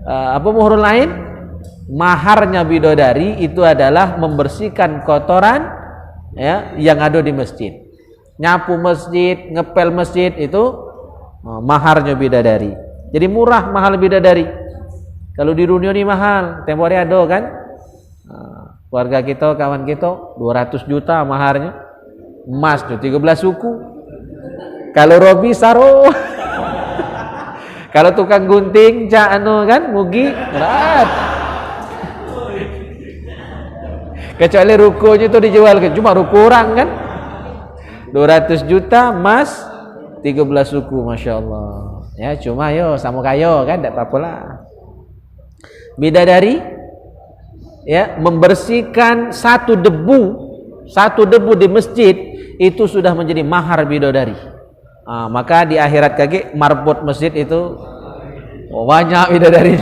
apa muhurul ain? Maharnya bidadari itu adalah membersihkan kotoran, ya, yang ada di masjid. Nyapu masjid, ngepel masjid itu maharnya bidadari. Jadi murah mahal bidadari. Kalau di dunia ini mahal, tempo hari ada kan? Keluarga kita, kawan kita 200 juta maharnya. Emas tuh 13 suku. Kalau Robi saro. Kalau tukang gunting cak kan mugi berat. Kecuali rukonya itu dijual kan, cuma ruko orang kan. 200 juta emas 13 suku, Masya Allah. Ya cuma yo sama kayo kan, tidak apa-apa lah. Bidadari ya membersihkan satu debu di masjid itu sudah menjadi mahar bidadari. Maka di akhirat kaki marbot masjid itu banyak bidadari.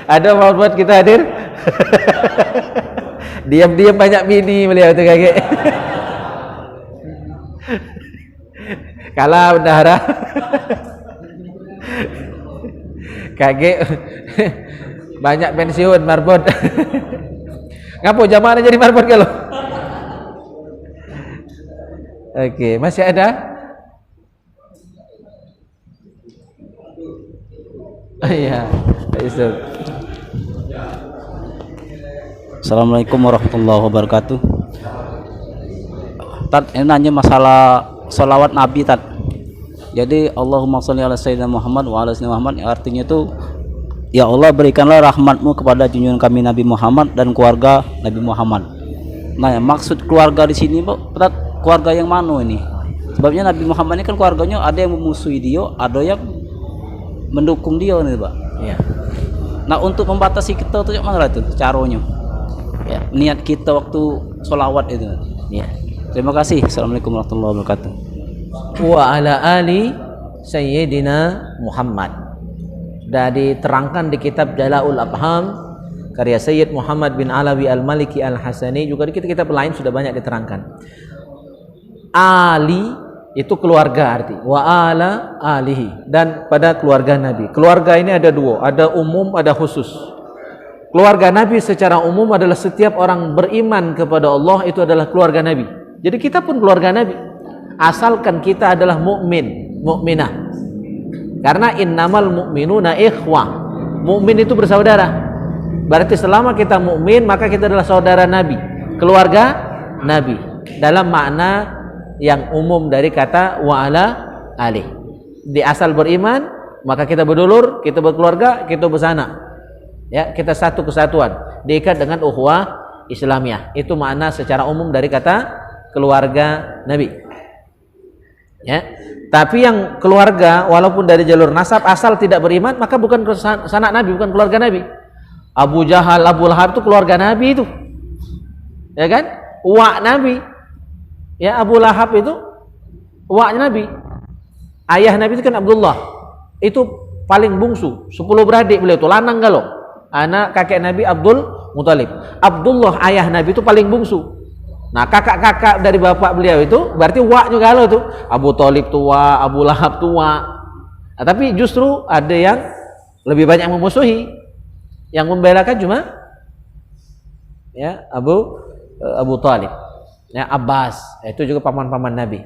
Ada marbot kita hadir. Diam-diam banyak mini beliau itu kaki. Kalah bendahara. Kaki banyak pensiun marbot. Ngapo jamaah jadi marbot kalau? Oke, masih ada? Iya, Ustaz. Assalamualaikum warahmatullahi wabarakatuh. Tat, ini nanya masalah sholawat Nabi Tat. Jadi Allahumma sholli ala sayyidina Muhammad wa ala sayyidina Muhammad, artinya itu ya Allah berikanlah rahmatmu kepada junjungan kami Nabi Muhammad dan keluarga Nabi Muhammad. Nah, maksud keluarga di sini, Tat, keluarga yang mana ini? Sebabnya Nabi Muhammad ini kan keluarganya ada yang memusuhi dia, ada yang mendukung dia nih, Pak. Iya. Nah, untuk membatasi kita tuh gimana tuh caranya? Ya, niat kita waktu sholawat itu. Iya. Terima kasih. Assalamualaikum warahmatullahi wabarakatuh. Wa ala ali sayyidina Muhammad. Sudah diterangkan di kitab Jala'ul Afham karya Sayyid Muhammad bin Alawi Al-Maliki Al-Hasani, juga di kitab lain sudah banyak diterangkan. Ali itu keluarga arti, wa ala alihi, dan pada keluarga Nabi. Keluarga ini ada dua, ada umum, ada khusus. Keluarga Nabi secara umum adalah setiap orang beriman kepada Allah itu adalah keluarga Nabi. Jadi kita pun keluarga Nabi, asalkan kita adalah mukmin, mukminah. Karena innamal mu'minuna ikhwah. Mukmin itu bersaudara. Berarti selama kita mukmin maka kita adalah saudara Nabi, keluarga Nabi. Dalam makna yang umum dari kata wa ala alih. Di asal beriman maka kita berdulur, kita berkeluarga, kita bersana. Ya, kita satu kesatuan, diikat dengan ukhuwah Islamiyah. Itu makna secara umum dari kata keluarga Nabi. Ya. Tapi yang keluarga walaupun dari jalur nasab asal tidak beriman maka bukan sanak Nabi, bukan keluarga Nabi. Abu Jahal, Abu Lahab itu keluarga Nabi itu. Ya kan? Uwak Nabi. Ya, Abu Lahab itu uwaknya Nabi. Ayah Nabi itu kan Abdullah. Itu paling bungsu, 10 beradik beliau itu, lanang galau. Anak kakek Nabi Abdul Muthalib. Abdullah ayah Nabi itu paling bungsu. Nah, kakak-kakak dari bapak beliau itu berarti uwaknya galau tuh. Abu Thalib tua, Abu Lahab tua. Nah, tapi justru ada yang lebih banyak memusuhi. Yang membelakan cuma ya Abu Thalib. Ya, Abbas, itu juga paman-paman Nabi.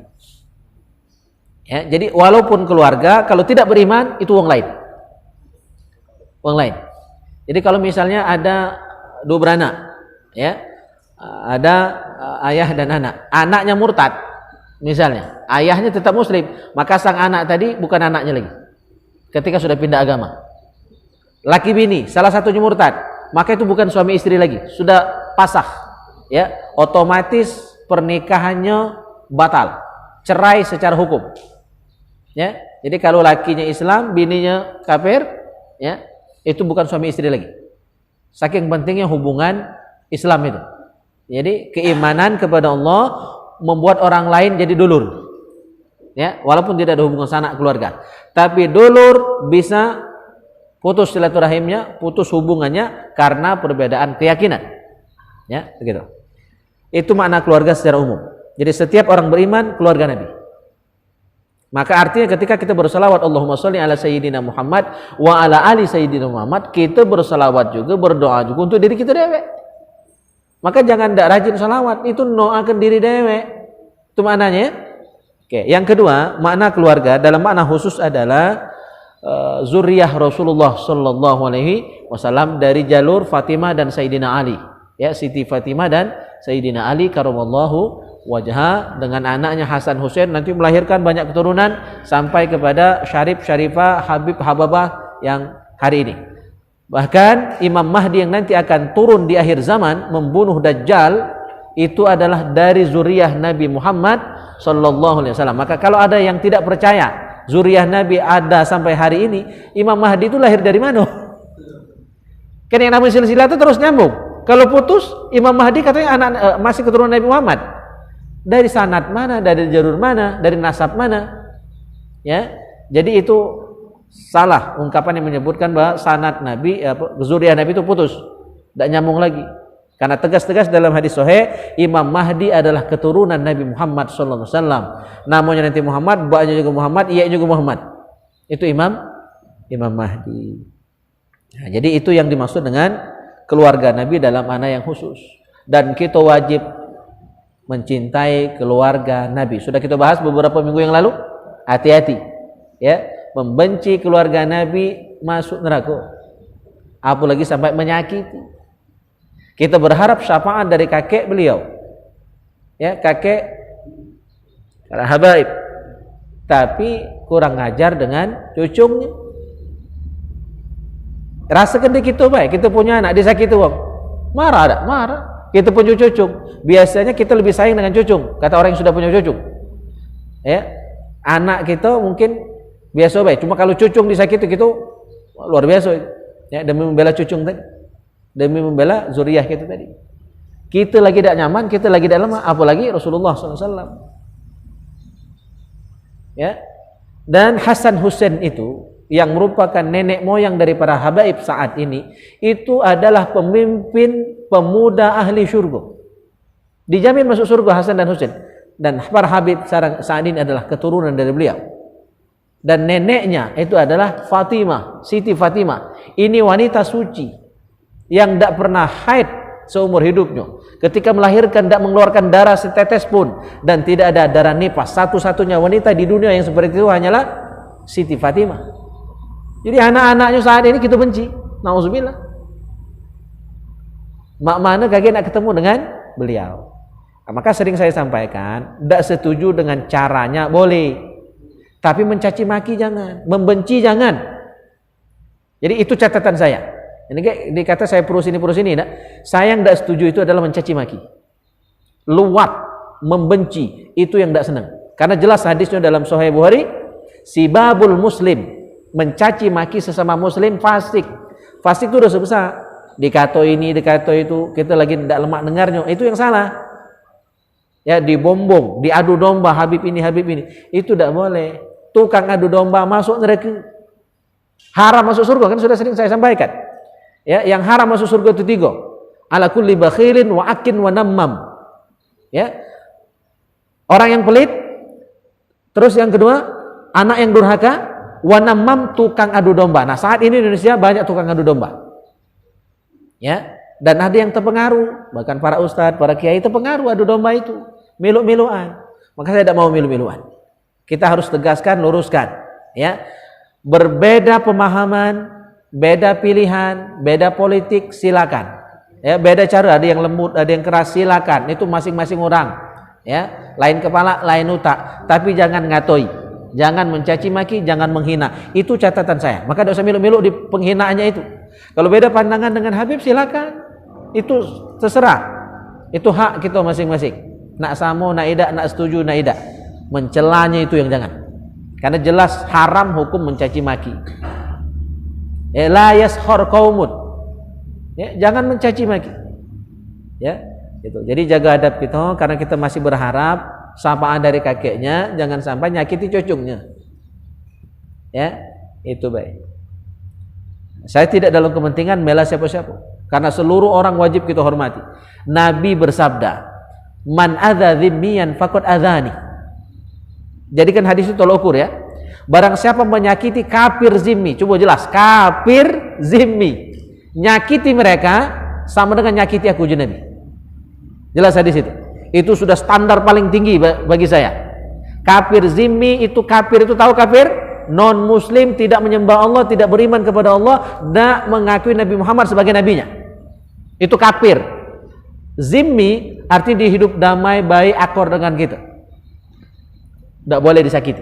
Ya, jadi walaupun keluarga kalau tidak beriman itu wong lain. Wong lain. Jadi kalau misalnya ada 2 beranak, ya. Ada ayah dan anak. Anaknya murtad misalnya, ayahnya tetap muslim, maka sang anak tadi bukan anaknya lagi. Ketika sudah pindah agama. Laki bini, salah satunya murtad, maka itu bukan suami istri lagi, sudah pasah. Ya, otomatis pernikahannya batal, cerai secara hukum. Ya, jadi kalau lakinya Islam, bininya kafir, ya, itu bukan suami istri lagi. Saking pentingnya hubungan Islam itu. Jadi keimanan kepada Allah membuat orang lain jadi dulur. Ya, walaupun tidak ada hubungan sanak keluarga. Tapi dulur bisa putus silaturahimnya, putus hubungannya karena perbedaan keyakinan. Ya, begitu. Itu makna keluarga secara umum. Jadi setiap orang beriman keluarga Nabi. Maka artinya ketika kita berselawat Allahumma sholli ala sayyidina Muhammad wa ala ali sayyidina Muhammad, kita berselawat juga, berdoa juga untuk diri kita dewek. Maka jangan tidak rajin salawat, itu doakan diri dewek. Itu maknanya. Oke, yang kedua, makna keluarga dalam makna khusus adalah zuriyah Rasulullah sallallahu alaihi wasallam dari jalur Fatimah dan Sayyidina Ali. Ya, Siti Fatimah dan Sayyidina Ali karamallahu wajah, dengan anaknya Hasan Husain nanti melahirkan banyak keturunan sampai kepada Syarif, Syarifah, Habib, Hababah yang hari ini. Bahkan Imam Mahdi yang nanti akan turun di akhir zaman membunuh Dajjal itu adalah dari zuriyah Nabi Muhammad sallallahu alaihi wasallam. Maka kalau ada yang tidak percaya zuriyah Nabi ada sampai hari ini, Imam Mahdi itu lahir dari mana? Kan yang namanya silsilah itu terus nyambung. Kalau putus, Imam Mahdi katanya anak masih keturunan Nabi Muhammad. Dari sanad mana, dari jalur mana, dari nasab mana? Ya. Jadi itu salah ungkapan yang menyebutkan bahwa sanad Nabi, zuriyah Nabi itu putus, tidak nyambung lagi. Karena tegas-tegas dalam hadis sahih, Imam Mahdi adalah keturunan Nabi Muhammad sallallahu alaihi wasallam. Namanya nanti Muhammad, ba'nya juga Muhammad, iya juga Muhammad. Itu Imam Mahdi. Nah, jadi itu yang dimaksud dengan keluarga Nabi dalam makna yang khusus. Dan kita wajib mencintai keluarga Nabi. Sudah kita bahas beberapa minggu yang lalu. Hati-hati, ya, membenci keluarga Nabi masuk neraka. Apalagi sampai menyakiti. Kita berharap syafaat dari kakek beliau. Ya, kakek para habaib. Tapi kurang ngajar dengan cucunya. Rasa kedek itu baik, kita punya anak disakiti wong. Marah ada, marah. Kita punya cucung. Biasanya kita lebih sayang dengan cucung, kata orang yang sudah punya cucung. Ya, anak kita mungkin biasa baik, cuma kalau cucung disakiti gitu luar biasa. Ya, demi membela cucung tadi, demi membela zuriyah kita tadi. Kita lagi tidak nyaman, kita lagi tidak lemah, apalagi Rasulullah SAW. Ya, dan Hasan Husain itu yang merupakan nenek moyang dari para habaib saat ini, itu adalah pemimpin pemuda ahli surga. Dijamin masuk surga Hasan dan Husain. Dan para habib saat ini adalah keturunan dari beliau. Dan neneknya itu adalah Fatimah, Siti Fatimah. Ini wanita suci yang tidak pernah haid seumur hidupnya. Ketika melahirkan tidak mengeluarkan darah setetes pun, dan tidak ada darah nifas. Satu-satunya wanita di dunia yang seperti itu hanyalah Siti Fatimah. Jadi anak-anaknya saat ini kita benci. Nauzubillah. Mak mana kaget nak ketemu dengan beliau. Nah, maka sering saya sampaikan, tidak setuju dengan caranya boleh, tapi mencaci maki jangan, membenci jangan. Jadi itu catatan saya. Ini dikata saya perus ini. Nah, saya yang tidak setuju itu adalah mencaci maki, luwat, membenci, itu yang tidak senang. Karena jelas hadisnya dalam Sahih Bukhari, sibabul muslim, mencaci maki sesama muslim fasik. Fasik itu dosa besar. Dikato ini, dikato itu, kita lagi tidak lemak dengarnya, itu yang salah. Ya, dibombong, diadu domba Habib ini, itu tidak boleh. Tukang adu domba masuk neraka, haram masuk surga, kan sudah sering saya sampaikan. Ya, yang haram masuk surga itu 3. Ala kulli bakhilin wa akin wa nammam. Ya, orang yang pelit. Terus yang kedua, anak yang durhaka. Wanamam, tukang adu domba. Nah, saat ini Indonesia banyak tukang adu domba. Ya, dan ada yang terpengaruh, bahkan para ustadz, para kiai terpengaruh adu domba itu, milu-miluan. Maka saya tidak mau milu-miluan. Kita harus tegaskan, luruskan. Ya, berbeda pemahaman, beda pilihan, beda politik, silakan. Ya, beda cara, ada yang lembut, ada yang keras, silakan. Itu masing-masing orang. Ya, lain kepala, lain otak. Tapi jangan ngatoi. Jangan mencaci maki, jangan menghina. Itu catatan saya. Maka tidak usah milu-milu di penghinaannya itu. Kalau beda pandangan dengan Habib silakan. Itu terserah. Itu hak kita masing-masing. Nak samo, nak idak, nak setuju, nak idak. Mencelanya itu yang jangan. Karena jelas haram hukum mencaci maki. La yaskhar qaumun. Ya, jangan mencaci maki. Ya, itu. Jadi jaga adab kita karena kita masih berharap sapaan dari kakeknya jangan sampai nyakiti cucunya. Ya, itu baik. Saya tidak dalam kepentingan bela siapa-siapa karena seluruh orang wajib kita hormati. Nabi bersabda, "Man adza dzimmiyan faqad adzani." Jadikan hadis itu tolok ukur ya. Barang siapa menyakiti kafir zimmi, coba jelas, kafir zimmi, nyakiti mereka sama dengan nyakiti aku Nabi. Jelas hadis itu. Itu sudah standar paling tinggi bagi saya. Kafir zimmi itu kafir itu tahu kafir? Non muslim, tidak menyembah Allah, tidak beriman kepada Allah, tidak mengakui Nabi Muhammad sebagai nabinya. Itu kafir. Zimmi artinya di hidup damai, baik, akor dengan kita. Tidak boleh disakiti.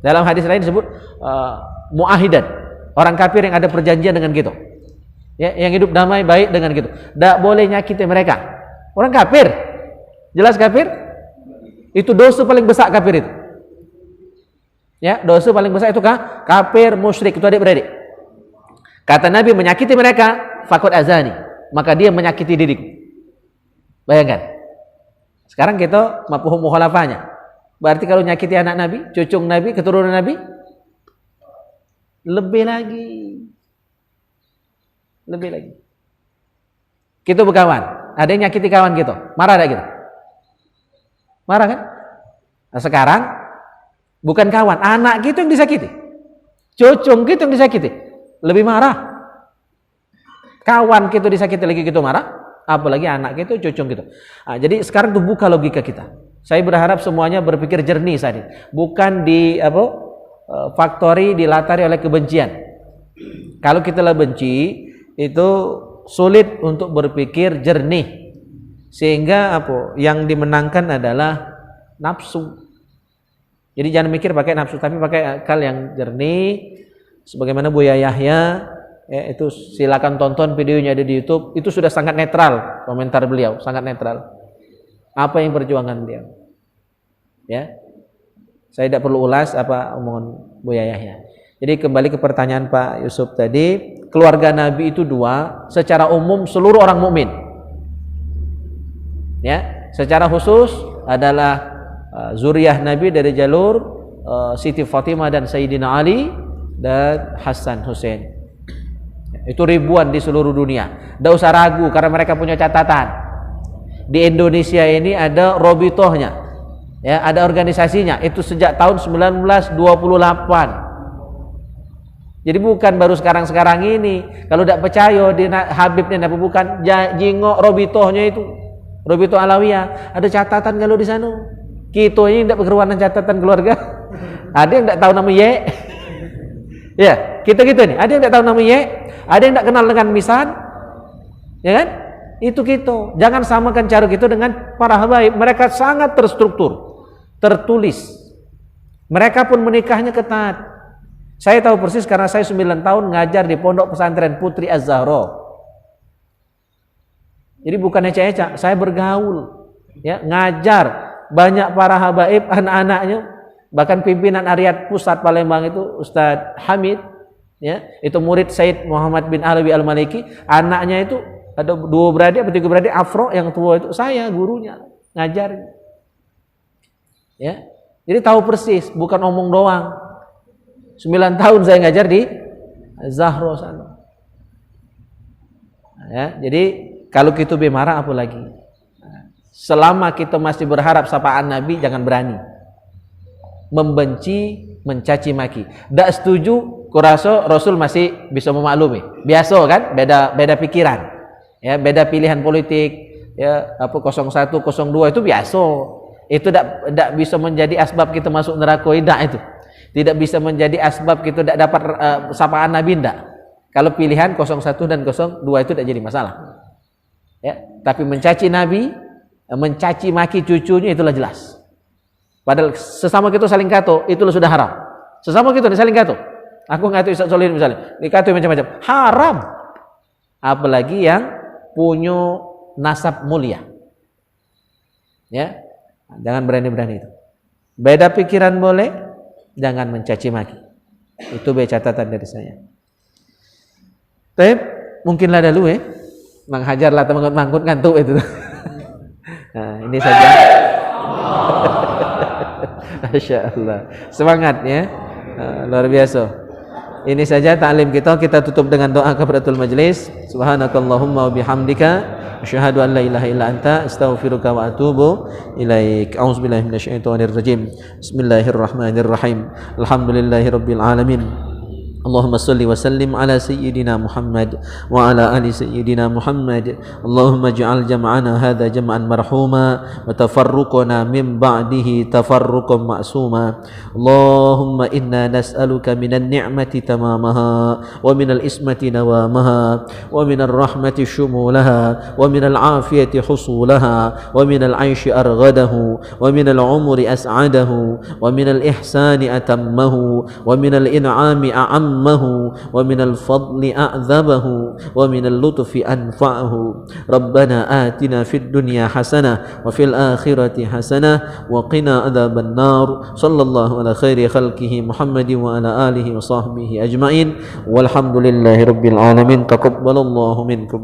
Dalam hadis lain disebut muahidan, orang kafir yang ada perjanjian dengan kita. Ya, yang hidup damai, baik dengan kita. Tidak boleh nyakiti mereka. Orang kafir. Jelas kafir? Itu dosa paling besar kafir itu. Ya, dosa paling besar itu kafir, musyrik, itu adik-beradik. Kata Nabi, menyakiti mereka faqad azani, maka dia menyakiti diriku. Bayangkan. Sekarang kita mafhum mukhalafahnya. Berarti kalau nyakiti anak Nabi, cucung Nabi, keturunan Nabi, lebih lagi. Lebih lagi. Kita berkawan, ada yang nyakiti kawan kita, marah ada kita? Marah kan? Nah, sekarang bukan kawan, anak kita yang disakiti, cucung kita yang disakiti, lebih marah. Kawan kita disakiti lagi kita marah, apalagi anak kita, cucung kita. Nah, jadi sekarang tuh buka logika kita. Saya berharap semuanya berpikir jernih saat ini, bukan di faktori dilatari oleh kebencian. Kalau kita lah benci, itu sulit untuk berpikir jernih, sehingga yang dimenangkan adalah nafsu. Jadi jangan mikir pakai nafsu, tapi pakai akal yang jernih. Sebagaimana Buya Yahya, ya, itu silakan tonton videonya ada di YouTube. Itu sudah sangat netral komentar beliau, sangat netral. Apa yang perjuangan beliau? Ya, saya tidak perlu ulas apa omongan Buya Yahya. Jadi kembali ke pertanyaan Pak Yusuf tadi, keluarga Nabi itu dua, secara umum seluruh orang mukmin. Ya, secara khusus adalah zuriyah Nabi dari jalur Siti Fatimah dan Sayyidina Ali dan Hasan Hussein. Itu ribuan di seluruh dunia. Tidak usah ragu karena mereka punya catatan. Di Indonesia ini ada Robitohnya, ya, ada organisasinya. Itu sejak tahun 1928. Jadi bukan baru sekarang-sekarang ini. Kalau tidak percaya di Habibnya Nabi bukan jingok Robitohnya itu, Robitoh Alawiyah. Ada catatan kalau di sana. Kita ini tidak berkeruanan catatan keluarga. Ada yang tidak tahu nama Ye. Ya, kita gitu nih. Ada yang tidak tahu nama Ye. Ada yang tidak kenal dengan Misan. Ya kan? Itu kita. Jangan samakan cara kita dengan para habaib. Mereka sangat terstruktur, tertulis. Mereka pun menikahnya ketat. Saya tahu persis karena saya 9 tahun ngajar di Pondok Pesantren Putri Az-Zahra. Jadi bukan ecak-ecak, saya bergaul, ya, ngajar banyak para habaib, anak-anaknya, bahkan pimpinan Ariyat Pusat Palembang itu Ustadz Hamid, ya, itu murid Said Muhammad bin Alawi Al-Maliki. Anaknya itu ada 2 beradik atau 3 beradik, Afro yang tua itu saya gurunya ngajar, ya. Jadi tahu persis, bukan omong doang. 9 tahun saya ngajar di Zahro sana. Ya, jadi kalau kita marah apa lagi? Selama kita masih berharap sapaan Nabi, jangan berani membenci, mencaci maki. Tidak setuju, kurasa Rasul masih bisa memaklumi. Biasa kan, beda pikiran, ya, beda pilihan politik, ya, 01, 02 itu biasa. Itu tidak bisa menjadi asbab kita masuk neraka, tidak itu. Tidak bisa menjadi asbab kita tidak dapat sapaan Nabi, tidak. Kalau pilihan 01 dan 02 itu tidak jadi masalah. Ya, tapi mencaci Nabi, mencaci maki cucunya itulah jelas. Padahal sesama kita saling kato, itulah sudah haram. Sesama kita saling kato. Aku ngato Ustaz Solihin misalnya, dikato macam-macam, haram. Apalagi yang punya nasab mulia. Ya, jangan berani-berani itu. Beda pikiran boleh, jangan mencaci maki. Itu catatan dari saya. Tapi mungkinlah dulu ya, menghajarlah teman mangkut ngantuk itu. Nah, ini saja. Masya Allah, semangat ya, luar biasa. Ini saja ta'lim kita tutup dengan doa kafaratul majlis. Subhanakallahumma wa bihamdika asyhadu an la ilaha illa anta astaghfiruka wa atubu ilaik. A'udzubillahi minasyaitonir rajim. Bismillahirrahmanirrahim. Alhamdulillahirabbil alamin. Allahumma salli wa sallim ala sayyidina Muhammad wa ala ali sayyidina Muhammad. Allahumma ij'al jam'ana hadha jam'an marhuma wa tafarruqana min ba'dihi tafarruqan ma'suma. Allahumma inna nas'aluka minan ni'mati tamamaha wa minal ismati nawamaha wa minal rahmati shumulaha wa minal afiyati husulaha wa minal 'aishi arghadahu wa minal umri as'adahu wa minal ihsani atammahu wa minal in'ami a'ammahu ومن الفضل أعذبه ومن اللطف أنفعه ربنا آتنا في الدنيا حسنة وفي الآخرة حسنة وقنا عذاب النار صلى الله على خير خلقه محمد وعلى آله وصحبه أجمعين والحمد لله رب العالمين تقبل الله منكم.